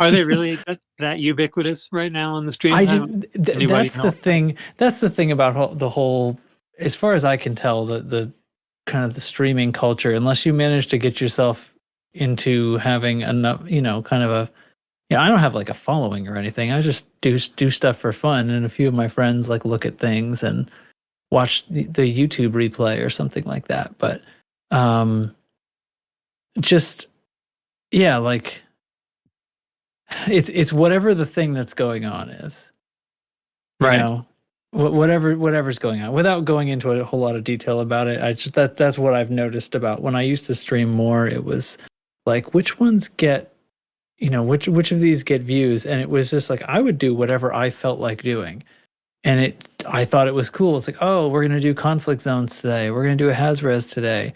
Are they really that ubiquitous right now on the stream? That's the thing. That's the thing about the whole, as far as I can tell, the kind of the streaming culture, unless you manage to get yourself into having enough, you know, kind of a, yeah, I don't have like a following or anything. I just do stuff for fun, and a few of my friends like look at things and watch the YouTube replay or something like that. But just yeah, like it's whatever the thing that's going on is. You Right. know, whatever's going on. Without going into a whole lot of detail about it, I just that's what I've noticed about when I used to stream more. It was like which ones get, which of these get views, and it was just like I would do whatever I felt like doing, and I thought it was cool. It's like, oh, we're gonna do conflict zones today. We're gonna do a Hazres today.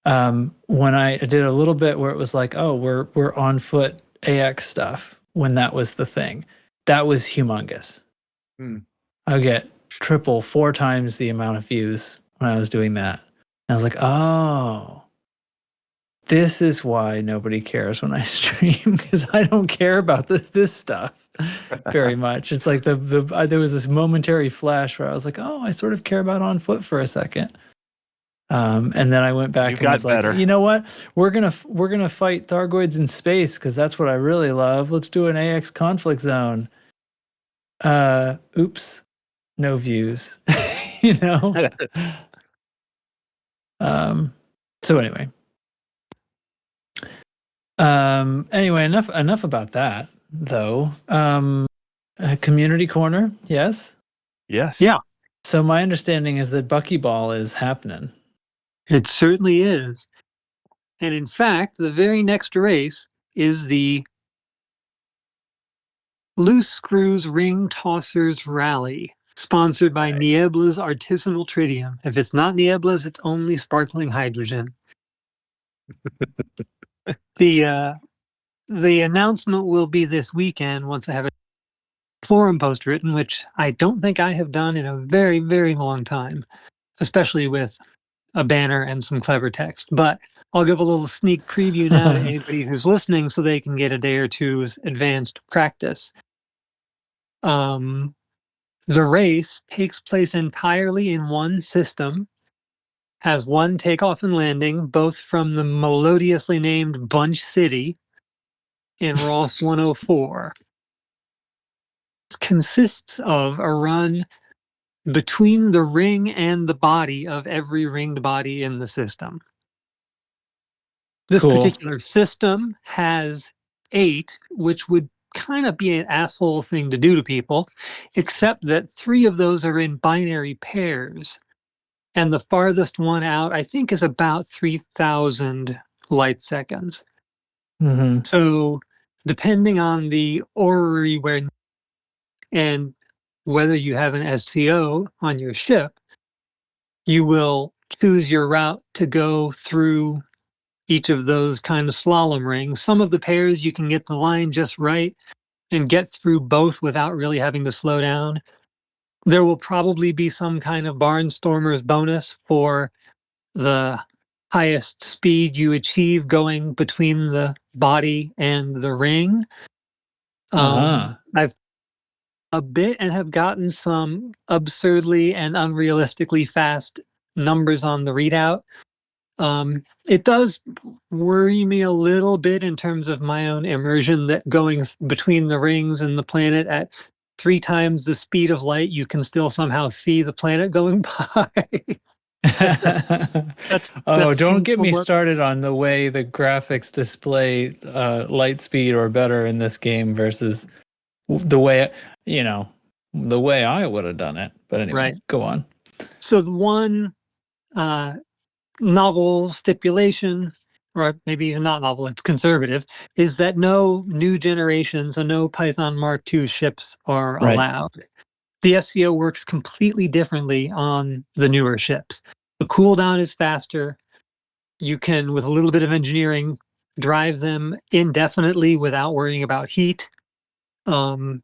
When I did a little bit where it was like, oh, we're on foot AX stuff. When that was the thing, that was humongous. I would get triple, 4 times the amount of views when I was doing that. And I was like, oh, this is why nobody cares when I stream, because I don't care about this stuff very much. It's like there was this momentary flash where I was like, oh, I sort of care about on foot for a second. And then I went back and was like, you know what? We're gonna fight Thargoids in space because that's what I really love. Let's do an AX conflict zone. Oops. No views. So anyway. Anyway, enough about that though. Community corner, yes? Yes. Yeah. So my understanding is that Buckyball is happening. It certainly is. And in fact, the very next race is the Loose Screws Ring Tossers Rally, sponsored by Niebla's Artisanal Tritium. If it's not Niebla's, it's only sparkling hydrogen. The announcement will be this weekend once I have a forum post written, which I don't think I have done in a very, very long time, especially with a banner and some clever text. But I'll give a little sneak preview now to anybody who's listening so they can get a day or two's advanced practice. The race takes place entirely in one system, has one takeoff and landing, both from the melodiously named Bunch City in Ross 104. It consists of a run between the ring and the body of every ringed body in the system. This particular system has 8, which would kind of be an asshole thing to do to people, except that 3 of those are in binary pairs. And the farthest one out, I think, is about 3,000 light seconds. Mm-hmm. So depending on the orrery and whether you have an SCO on your ship, you will choose your route to go through each of those kind of slalom rings. Some of the pairs you can get the line just right and get through both without really having to slow down. There will probably be some kind of Barnstormer's bonus for the highest speed you achieve going between the body and the ring. I've a bit and have gotten some absurdly and unrealistically fast numbers on the readout. It does worry me a little bit in terms of my own immersion that going between the rings and the planet at 3 times the speed of light, you can still somehow see the planet going by. Don't get me started on the way the graphics display light speed or better in this game versus the way, the way I would have done it. But anyway, Go on. So the one novel stipulation, or maybe not novel, it's conservative, is that no new generations and no Python Mark II ships are allowed. The SCO works completely differently on the newer ships. The cooldown is faster. You can, with a little bit of engineering, drive them indefinitely without worrying about heat. Well,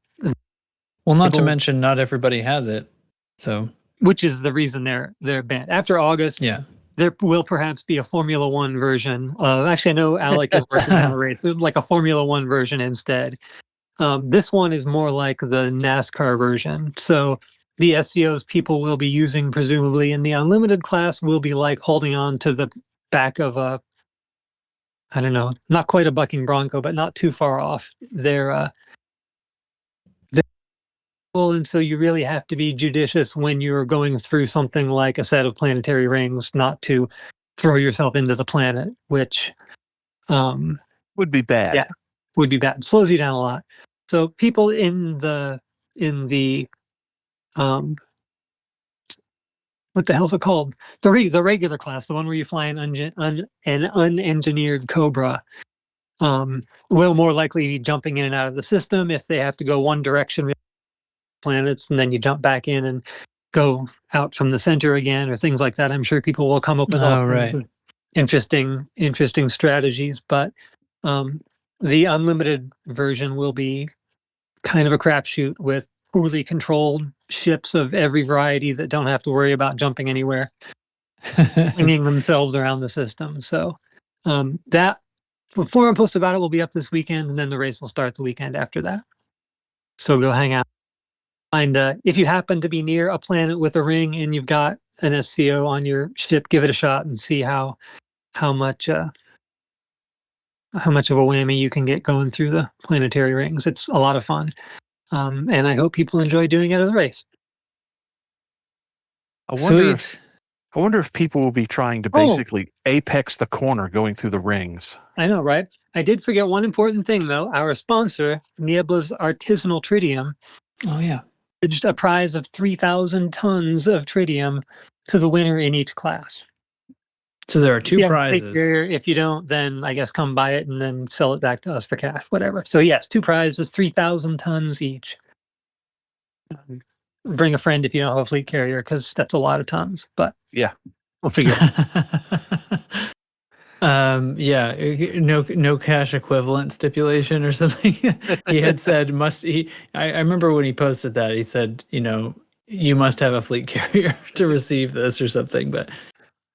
not to mention, not everybody has it. So, which is the reason they're banned. After August, there will perhaps be a Formula One version. Actually, I know Alec is working on a race, like a Formula One version instead. This one is more like the NASCAR version. So the SCOs people will be using, presumably in the unlimited class, will be like holding on to the back of a, I don't know, not quite a bucking bronco, but not too far off. They're and so you really have to be judicious when you're going through something like a set of planetary rings, not to throw yourself into the planet, which Would be bad. Yeah. Would be bad. Slows you down a lot. So people in the what the hell's it called? The regular class, the one where you fly an unengineered Cobra, will more likely be jumping in and out of the system if they have to go one direction planets and then you jump back in and go out from the center again or things like that. I'm sure people will come up with all kinds of interesting strategies, but the unlimited version will be kind of a crapshoot with poorly controlled ships of every variety that don't have to worry about jumping anywhere, flinging themselves around the system. So that the forum post about it will be up this weekend, and then the race will start the weekend after that. So go hang out. Find if you happen to be near a planet with a ring and you've got an SCO on your ship, give it a shot and see how much of a whammy you can get going through the planetary rings. It's a lot of fun. And I hope people enjoy doing it as a race. I wonder if people will be trying to basically apex the corner going through the rings. I know, right? I did forget one important thing, though. Our sponsor, Niebla's Artisanal Tritium, pledged a prize of 3,000 tons of tritium to the winner in each class. So there are two prizes. If you don't, then I guess come buy it and then sell it back to us for cash, whatever. So yes, 2 prizes, 3,000 tons each. Bring a friend if you don't have a fleet carrier, because that's a lot of tons. But yeah, we'll figure it out. No cash equivalent stipulation or something. He had said I remember when he posted that, he said, you must have a fleet carrier to receive this or something, but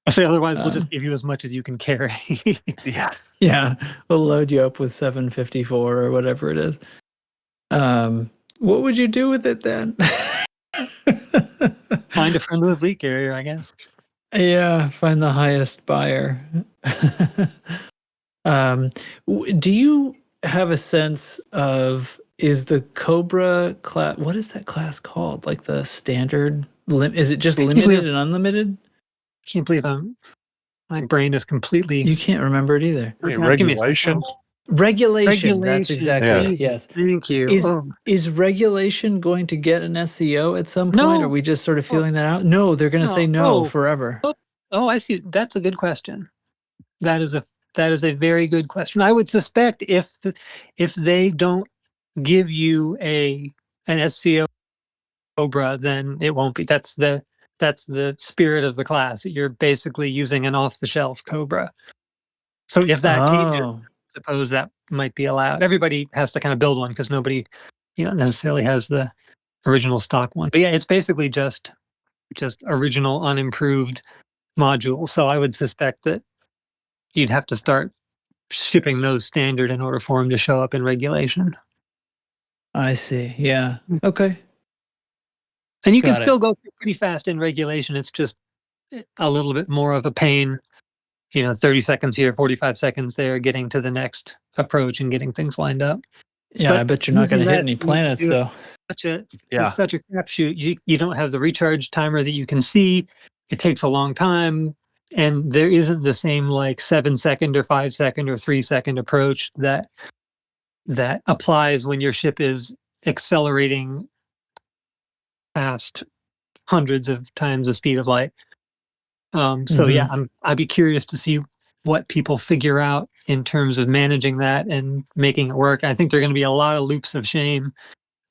I say otherwise we'll just give you as much as you can carry. Yeah. We'll load you up with 754 or whatever it is. What would you do with it then? Find a friend with a fleet carrier, I guess. Yeah, find the highest buyer. Do you have a sense of, is the Cobra class, what is that class called? Like the standard, is it just limited and unlimited? Can't believe my brain is completely... You can't remember it either. Regulation? Regulation. That's exactly it. Yes. Thank you. Is regulation going to get an SEO at some point? No. Are we just sort of feeling that out? No, they're going to say no forever. Oh, I see. That's a good question. That is a very good question. I would suspect if they don't give you an SCO Cobra, then it won't be. That's the spirit of the class. You're basically using an off-the-shelf Cobra. So if that changes, suppose that might be allowed. Everybody has to kind of build one because nobody, necessarily has the original stock one. But yeah, it's basically just original unimproved module. So I would suspect that you'd have to start shipping those standard in order for them to show up in regulation. I see. Yeah. Okay. And you can still go through pretty fast in regulation. It's just a little bit more of a pain. 30 seconds here, 45 seconds there, getting to the next approach and getting things lined up. Yeah, but I bet you're not going to hit any planets, though. It's such a crapshoot. You don't have the recharge timer that you can see. It takes a long time, and there isn't the same 7-second or 5-second or 3-second approach that applies when your ship is accelerating past hundreds of times the speed of light. I'd be curious to see what people figure out in terms of managing that and making it work. I think there are going to be a lot of loops of shame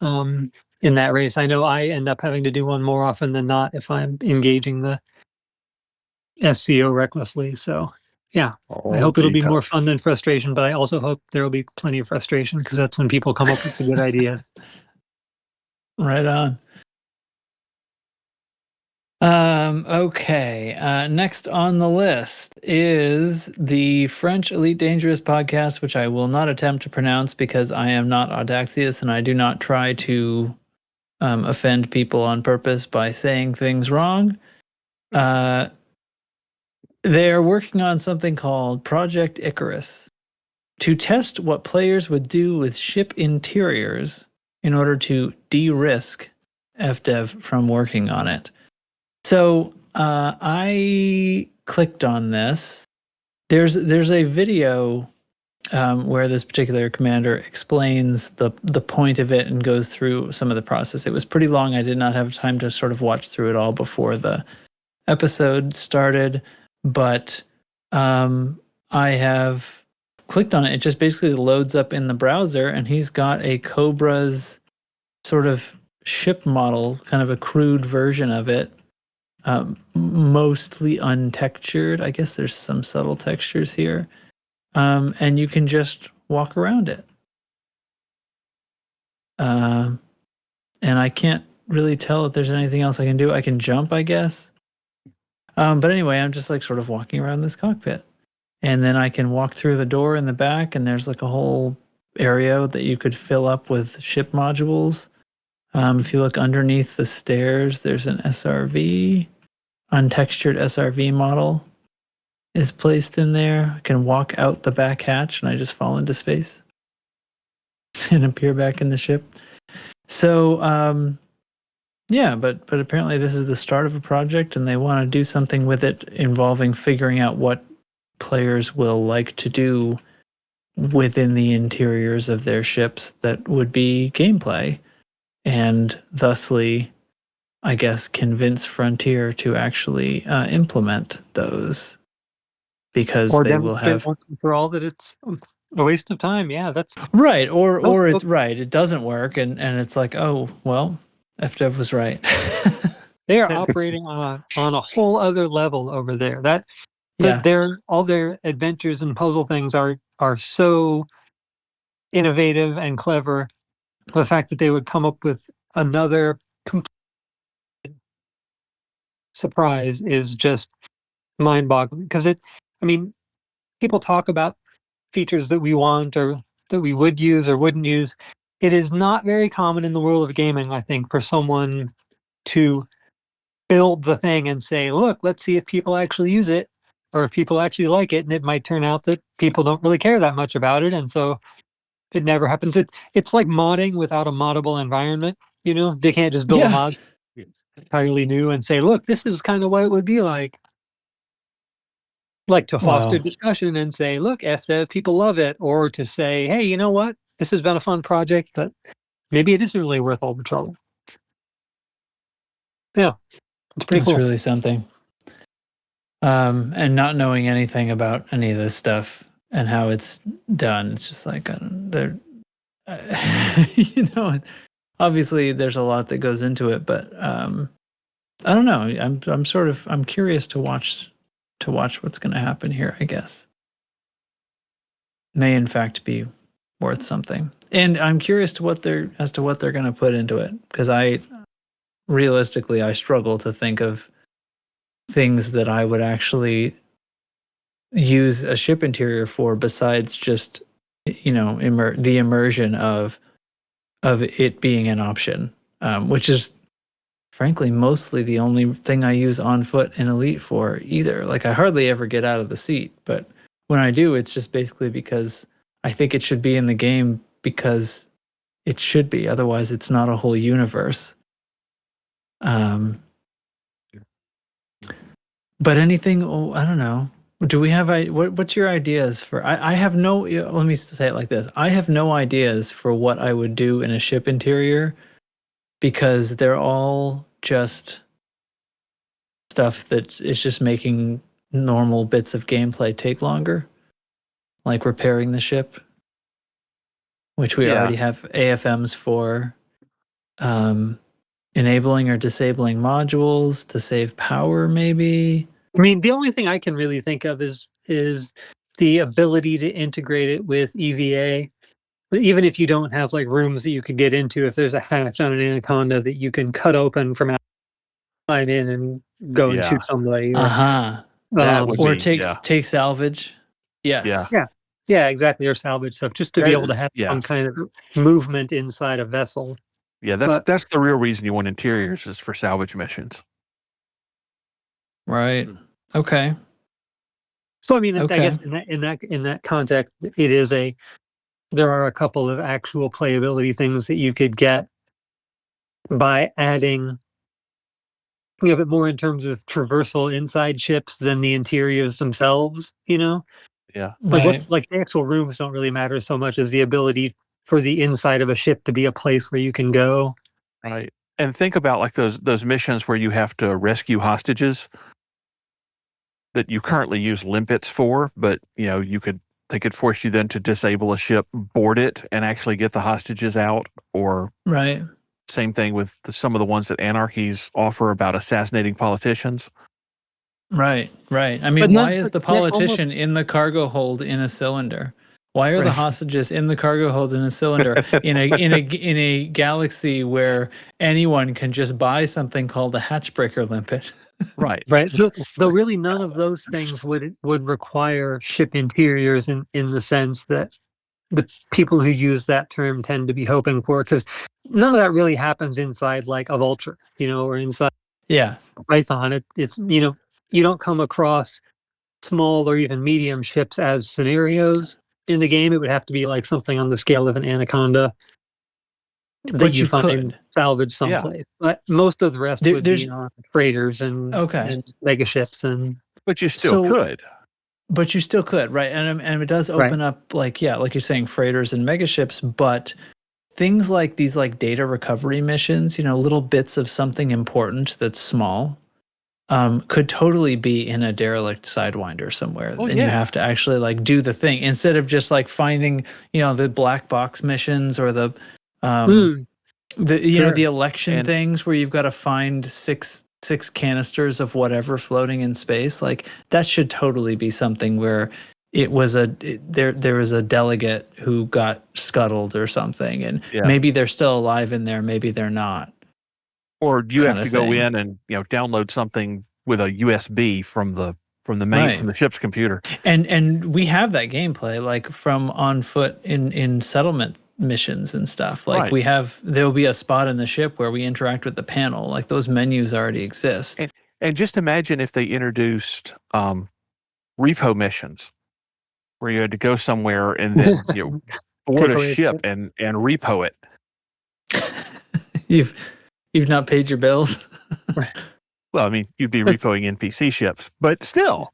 in that race. I know I end up having to do one more often than not if I'm engaging the SCO recklessly. So, yeah, I hope it'll be more fun than frustration, but I also hope there will be plenty of frustration because that's when people come up with a good idea. Right on. Okay. Next on the list is the French Elite Dangerous podcast, which I will not attempt to pronounce because I am not Audaxious and I do not try to offend people on purpose by saying things wrong. They're working on something called Project Icarus to test what players would do with ship interiors in order to de-risk FDev from working on it. So I clicked on this. There's a video where this particular commander explains the point of it and goes through some of the process. It was pretty long. I did not have time to sort of watch through it all before the episode started, but I have clicked on it. It just basically loads up in the browser, and he's got a Cobra's sort of ship model, kind of a crude version of it, mostly untextured. I guess there's some subtle textures here. And you can just walk around it. And I can't really tell if there's anything else I can do. I can jump, I guess. But anyway, I'm just like sort of walking around this cockpit. And then I can walk through the door in the back, and there's like a whole area that you could fill up with ship modules. If you look underneath the stairs, there's an SRV, untextured SRV model is placed in there. I can walk out the back hatch, and I just fall into space and appear back in the ship. So, yeah, but apparently this is the start of a project, and they want to do something with it involving figuring out what players will like to do within the interiors of their ships that would be gameplay, and thusly, I guess, convince Frontier to actually implement those, because Or they will have once and for all that it's a waste of time. Yeah, that's right, or it's right. It doesn't work, and it's like, oh well, FDev was right. they are operating on a whole other level over there. Yeah. All their adventures and puzzle things are so innovative and clever. The fact that they would come up with another complete surprise is just mind-boggling. Because people talk about features that we want or that we would use or wouldn't use. It is not very common in the world of gaming, I think, for someone to build the thing and say, look, let's see if people actually use it or if people actually like it. And it might turn out that people don't really care that much about it. And so it never happens. It's like modding without a moddable environment. They can't just build a mod entirely new and say, look, this is kind of what it would be like to foster discussion and say, look, FDev, people love it. Or to say, hey, you know what? This has been a fun project, but maybe it isn't really worth all the trouble. Yeah, it's pretty cool. It's really something. And not knowing anything about any of this stuff and how it's done, it's just like, obviously there's a lot that goes into it, but I don't know. I'm curious to watch what's going to happen here, I guess. May in fact be worth something. And I'm curious to what they're going to put into it, because I struggle to think of things that I would actually use a ship interior for besides just, the immersion of it being an option, which is frankly mostly the only thing I use on foot in Elite for either. Like, I hardly ever get out of the seat, but when I do, it's just basically because I think it should be in the game, because it should be. Otherwise, it's not a whole universe. But anything, I don't know. Do we have, what's your ideas for, I have no, let me say it like this. I have no ideas for what I would do in a ship interior, because they're all just stuff that is just making normal bits of gameplay take longer, like repairing the ship, which we already have AFMs for, enabling or disabling modules to save power, maybe. The only thing I can really think of is the ability to integrate it with EVA. Even if you don't have like rooms that you could get into, if there's a hatch on an Anaconda that you can cut open from outside in and go and shoot somebody. Or take salvage. Yes. Yeah, exactly. Or salvage stuff, just to be able to have some kind of movement inside a vessel. Yeah, that's the real reason you want interiors, is for salvage missions. Right. Okay. So I guess in that context, there are a couple of actual playability things that you could get by adding a bit more in terms of traversal inside ships than the interiors themselves. Yeah. Like Right. what's like the actual rooms don't really matter so much as the ability for the inside of a ship to be a place where you can go. Right. And think about like those missions where you have to rescue hostages that you currently use limpets for, but they could force you then to disable a ship, board it, and actually get the hostages out. Or Right. same thing with some of the ones that anarchies offer about assassinating politicians. Right. I mean, But why none- is the but yet almost- politician in the cargo hold in a cylinder? Why are the Right. hostages in the cargo hold in a cylinder in a galaxy where anyone can just buy something called a hatchbreaker limpet? Right. Right. Though really none of those things would require ship interiors in the sense that the people who use that term tend to be hoping for, because none of that really happens inside like a Vulture, or inside Yeah. Python. It's you don't come across small or even medium ships as scenarios in the game. It would have to be like something on the scale of an Anaconda that But you you find could. salvaged Yeah. someplace. But most of the rest would There's be on freighters and Okay. mega ships and But you still So- could. But you still could, right? And it does open up like you're saying, freighters and megaships, but things like these like data recovery missions, little bits of something important that's small, could totally be in a derelict sidewinder somewhere. Oh, and you yeah. have to actually like do the thing instead of just like finding, the black box missions or the Sure. the election And- things where you've got to find six canisters of whatever floating in space. Like that should totally be something where there was a delegate who got scuttled or something, and Yeah. maybe they're still alive in there, maybe they're not. Or you have kinda to go thing. in and download something with a USB from the main Right. from the ship's computer. And we have that gameplay like from on foot in settlement missions and stuff. Like Right. there'll be a spot in the ship where we interact with the panel. Like those menus already exist. And just imagine if they introduced repo missions where you had to go somewhere and then board Take a away a ship ship. and repo it. You've not paid your bills. Well, I mean, you'd be repoing NPC ships, but still.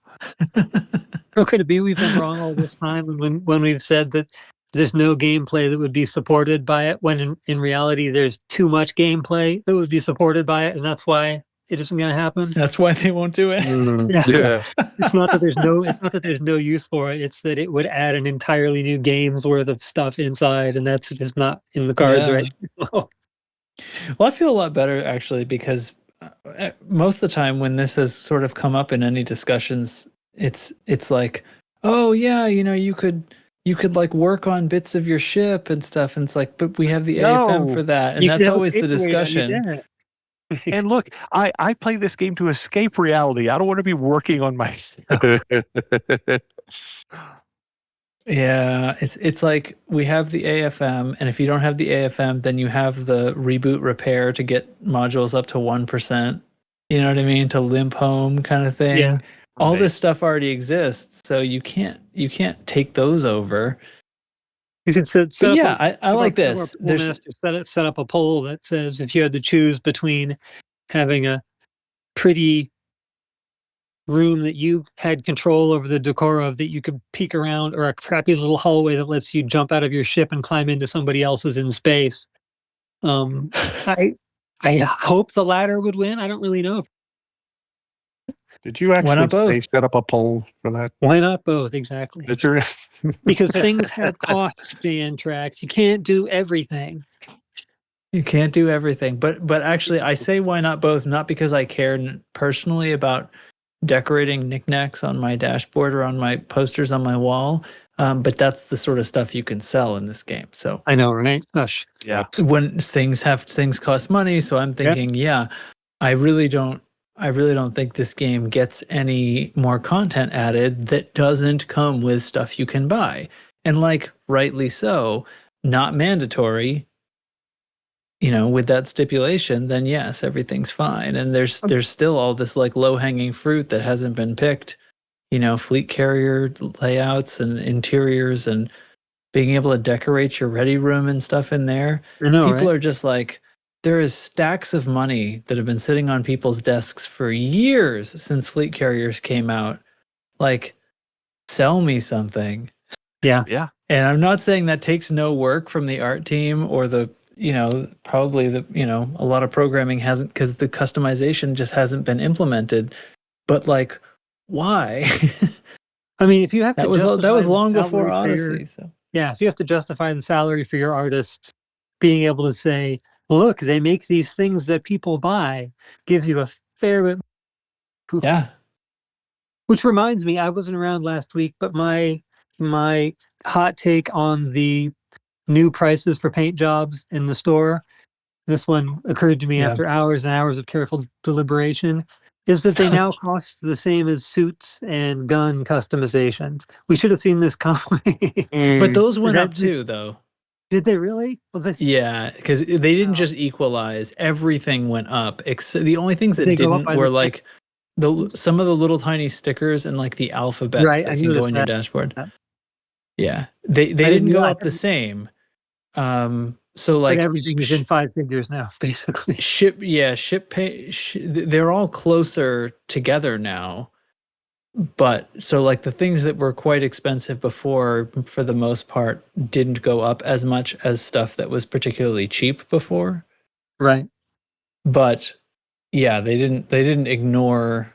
How could it be we've been wrong all this time when we've said that there's no gameplay that would be supported by it, when in reality there's too much gameplay that would be supported by it, and that's why it isn't going to happen? That's why they won't do it. Yeah. It's not that there's no use for it. It's that it would add an entirely new game's worth of stuff inside, and that's just not in the cards Yeah. right now. Well, I feel a lot better actually because most of the time when this has sort of come up in any discussions, it's like, oh yeah, you could like work on bits of your ship and stuff, and it's like, but we have the AFM No. for that, and You could that's have a always the paperweight on your discussion. deck. And look, I play this game to escape reality. I don't want to be working on my stuff. Yeah, it's like we have the AFM, and if you don't have the AFM, then you have the reboot repair to get modules up to 1%. You know what I mean? To limp home kind of thing. Yeah. All Right. this stuff already exists, so you can't take those over. You should set But up yeah, a- I like have our this. poll There's master set up a poll that says if you had to choose between having a pretty room that you had control over the decor of that you could peek around, or a crappy little hallway that lets you jump out of your ship and climb into somebody else's in space. I hope the latter would win. I don't really know. Did you Why actually not both? set up a poll for that? Why not both? Exactly. Did you? Because things have costs, Jan Trax. You can't do everything. You can't do everything, but actually, I say why not both? Not because I care personally about decorating knickknacks on my dashboard or on my posters on my wall, but that's the sort of stuff you can sell in this game. So I know, right? Gosh. Yeah. when things cost money, so I'm thinking, I really don't think this game gets any more content added that doesn't come with stuff you can buy, and like rightly so, not mandatory. With that stipulation, then yes, everything's fine. And there's still all this like low hanging fruit that hasn't been picked, fleet carrier layouts and interiors and being able to decorate your ready room and stuff in there. I know, People right? are just like, there is stacks of money that have been sitting on people's desks for years since fleet carriers came out. Like, sell me something. Yeah. Yeah. And I'm not saying that takes no work from the art team or the, probably a lot of programming hasn't, because the customization just hasn't been implemented. But like, why? I mean, if you have to that was justify the long salary before for Odyssey. So yeah, if you have to justify the salary for your artists, being able to say, look, they make these things that people buy, gives you a fair bit. yeah. Which reminds me, I wasn't around last week, but my hot take on the new prices for paint jobs in the store, this one occurred to me Yeah. after hours and hours of careful deliberation, is that they now cost the same as suits and gun customizations. We should have seen this coming. But those went That up too, though. Did they really? Well, this, Yeah, because they didn't Wow. just equalize; everything went up. The only things Did that they go up didn't by were the same- like some of the little tiny stickers and like the alphabets Right, I that can go noticed in your that. dashboard. Yeah. Yeah, they I didn't didn't go know- I up the hadn't- same. So But like everything is in 5 figures now, basically. they're all closer together now. But so like the things that were quite expensive before, for the most part, didn't go up as much as stuff that was particularly cheap before. Right. But yeah, they didn't ignore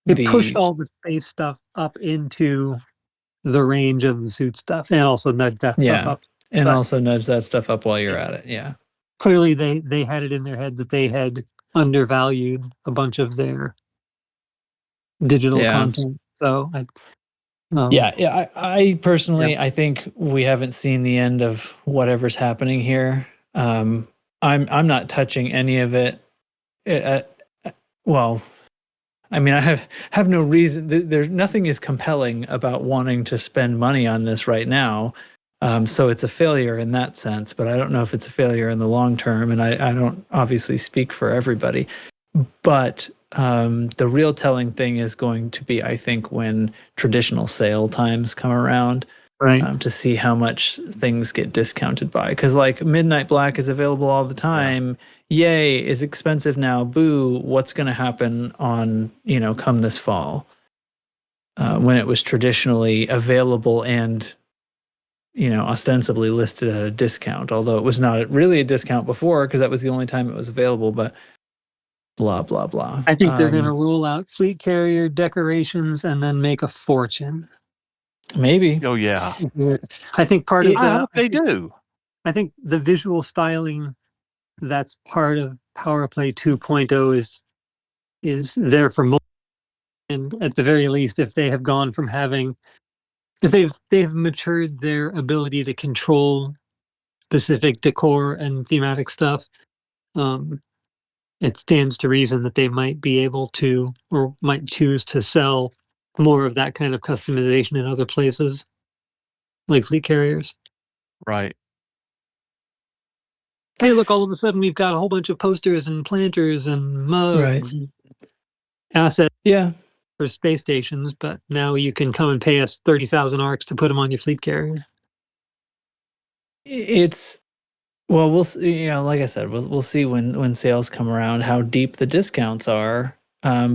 It pushed all the space stuff up into the range of the suit stuff, and also nudged that stuff up. and but- also nudge that stuff up while you're at it. Yeah. Clearly, they had it in their head that they had undervalued a bunch of their digital Yeah. content. So, I personally, I think we haven't seen the end of whatever's happening here. I'm not touching any of it. Well, I mean, I have no reason. There's nothing is compelling about wanting to spend money on this right now. So it's a failure in that sense, but I don't know if it's a failure in the long term. And I don't obviously speak for everybody, but the real telling thing is going to be, I think, when traditional sale times come around, right. to see how much things get discounted by. Because like Midnight Black is available all the time. Yay, is expensive now. Boo, what's going to happen on, come this fall, when it was traditionally available and, ostensibly listed at a discount, although it was not really a discount before because that was the only time it was available, but blah, blah, blah. I think they're going to rule out fleet carrier decorations and then make a fortune. Maybe. Oh yeah. I think part of I hope they do. I think the visual styling that's part of Power Play 2.0 is there for most. And at the very least, if they have gone from if they've matured their ability to control specific decor and thematic stuff, it stands to reason that they might be able to, or might choose to sell more of that kind of customization in other places, like fleet carriers. Right. Hey, look, all of a sudden we've got a whole bunch of posters and planters and mugs and assets Yeah. for space stations, but now you can come and pay us 30,000 ARCs to put them on your fleet carrier. We'll see, like I said, we'll see when sales come around how deep the discounts are,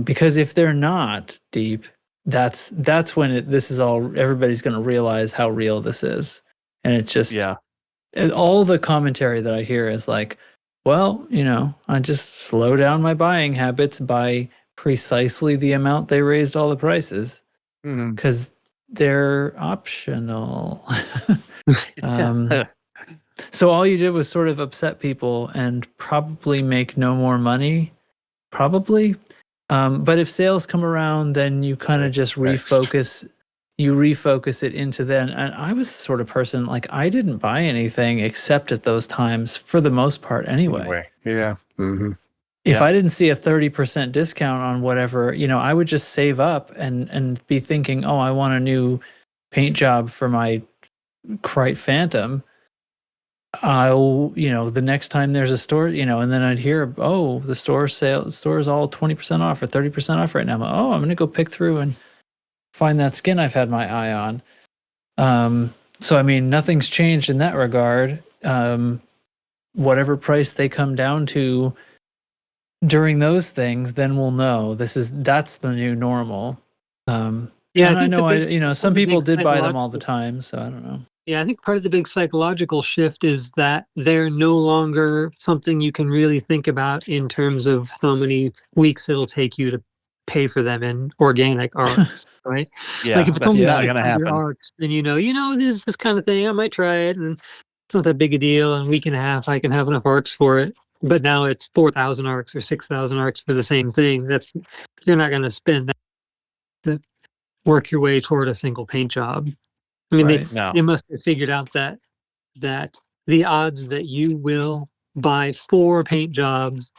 because if they're not deep, that's when everybody's going to realize how real this is, and it's just all the commentary that I hear is like, well, I just slow down my buying habits by precisely the amount they raised all the prices, because they're optional. So all you did was sort of upset people and probably make no more money, probably. But if sales come around, then you kind of just refocus it into then. And I was the sort of person, like, I didn't buy anything except at those times for the most part anyway. Yeah. Mm-hmm. If I didn't see a 30% discount on whatever, I would just save up and be thinking, oh, I want a new paint job for my Krite Phantom. I'll, the next time there's a store, and then I'd hear, oh, the store is all 20% off or 30% off right now. I'm going to go pick through and find that skin I've had my eye on. So, I mean, nothing's changed in that regard. Whatever price they come down to during those things, then we'll know that's the new normal. Yeah, And I think the know, big- some the people big did buy them all the psychological- time, so I don't know. Yeah, I think part of the big psychological shift is that they're no longer something you can really think about in terms of how many weeks it'll take you to pay for them in organic arcs, right? Yeah, Like if it's that's only not Yeah. going to 600 happen. arcs, then this kind of thing, I might try it, and it's not that big a deal. In a week and a half, I can have enough arcs for it. But now it's 4,000 arcs or 6,000 arcs for the same thing. You're not going to spend that to work your way toward a single paint job. I mean, Right. No. they must have figured out that the odds that you will buy 4 paint jobs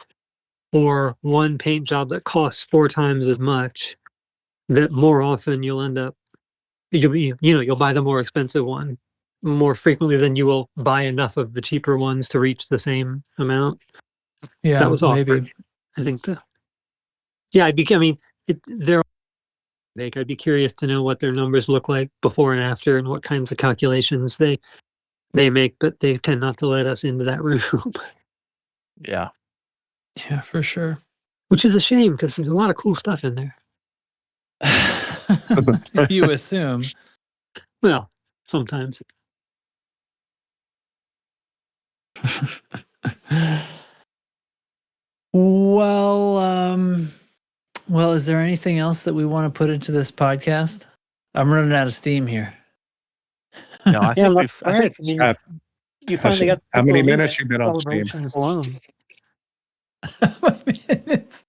or one paint job that costs 4 times as much, that more often you'll end up you'll buy the more expensive one more frequently than you will buy enough of the cheaper ones to reach the same amount. Yeah, That was awkward. maybe. I think I mean, they're I'd be curious to know what their numbers look like before and after, and what kinds of calculations they make, but they tend not to let us into that room, Yeah. Yeah, for sure. which is a shame because there's a lot of cool stuff in there. You assume. Well, sometimes. Well, is there anything else that we want to put into this podcast? I'm running out of steam here. No, I think we've. I think Uh, you finally got how many minutes you been on Steam? celebrations alone. Minutes.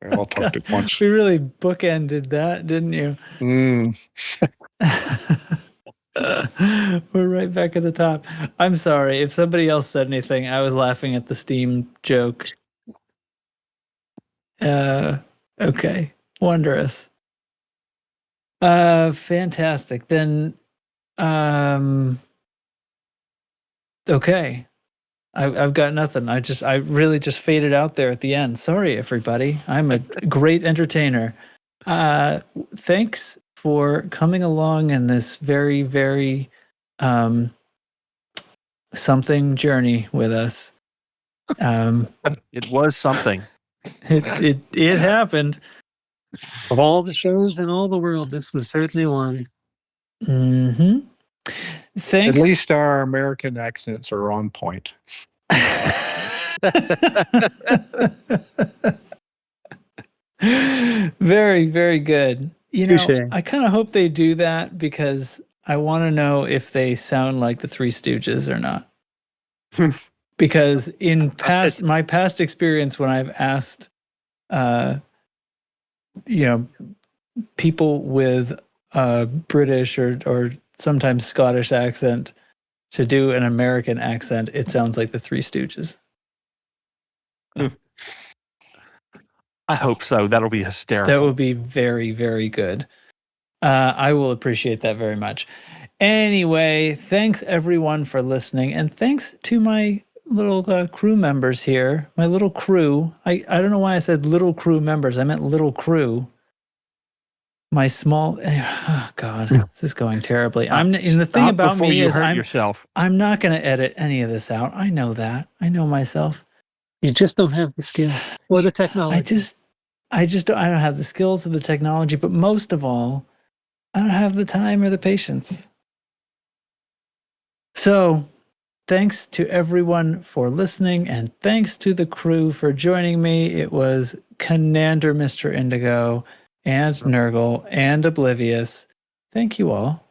We all talked at once. We really bookended that, didn't you? We're right back at the top. I'm sorry if somebody else said anything. I was laughing at the Steam joke. Okay, wondrous. Fantastic. Then, okay. I've got nothing. I really just faded out there at the end. Sorry, everybody. I'm a great entertainer. Thanks for coming along in this very, very something journey with us. it was something. It happened. Of all the shows in all the world, this was certainly one. Mm-hmm. Thanks. At least our American accents are on point. Very, very good. Touche. I kind of hope they do that because I want to know if they sound like the Three Stooges or not. Because in my past experience, when I've asked, people with a British or sometimes Scottish accent to do an American accent, it sounds like the Three Stooges. I hope so. That'll be hysterical. That would be very, very good. I will appreciate that very much. Anyway, thanks everyone for listening, and thanks to my little crew members here. My little crew. I don't know why I said little crew members. I meant little crew. My small. Oh God, this is going terribly. And the thing Stop about before me you is hurt yourself. I'm not going to edit any of this out. I know that. I know myself. You just don't have the skill or the technology. I don't have the skills or the technology, but most of all, I don't have the time or the patience. So, thanks to everyone for listening, and thanks to the crew for joining me. It was Conander, Mr. Indigo, and Nurgle, and Oblivious. Thank you all.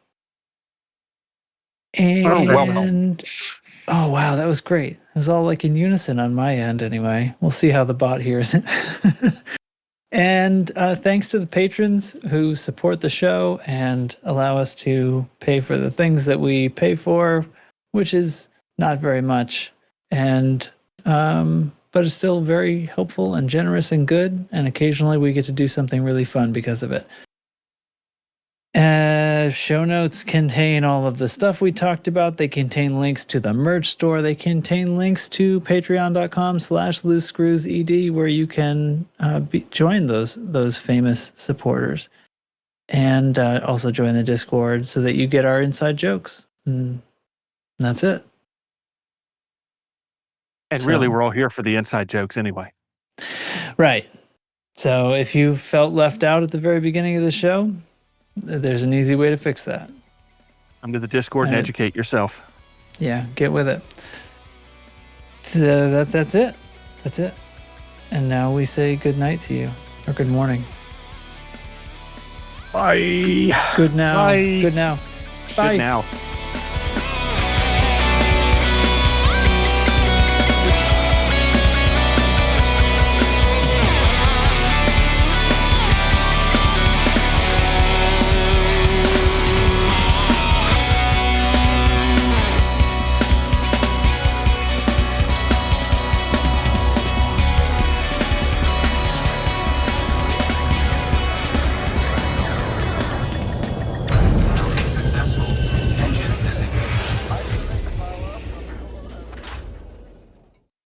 And oh wow, that was great. It was all like in unison on my end anyway. We'll see how the bot hears it. And thanks to the patrons who support the show and allow us to pay for the things that we pay for, which is not very much, and but it's still very helpful and generous and good. And occasionally we get to do something really fun because of it. Show notes contain all of the stuff we talked about. They contain links to the merch store. They contain links to patreon.com/loosescrewsed, where you can join those famous supporters, and also join the Discord so that you get our inside jokes. And that's it. And really, we're all here for the inside jokes anyway. Right. So if you felt left out at the very beginning of the show, there's an easy way to fix that. Come to the Discord and educate yourself. Yeah, get with it. That's it. That's it. And now we say good night to you, or good morning. Bye. Good now. Bye. Good now. Bye. Good now.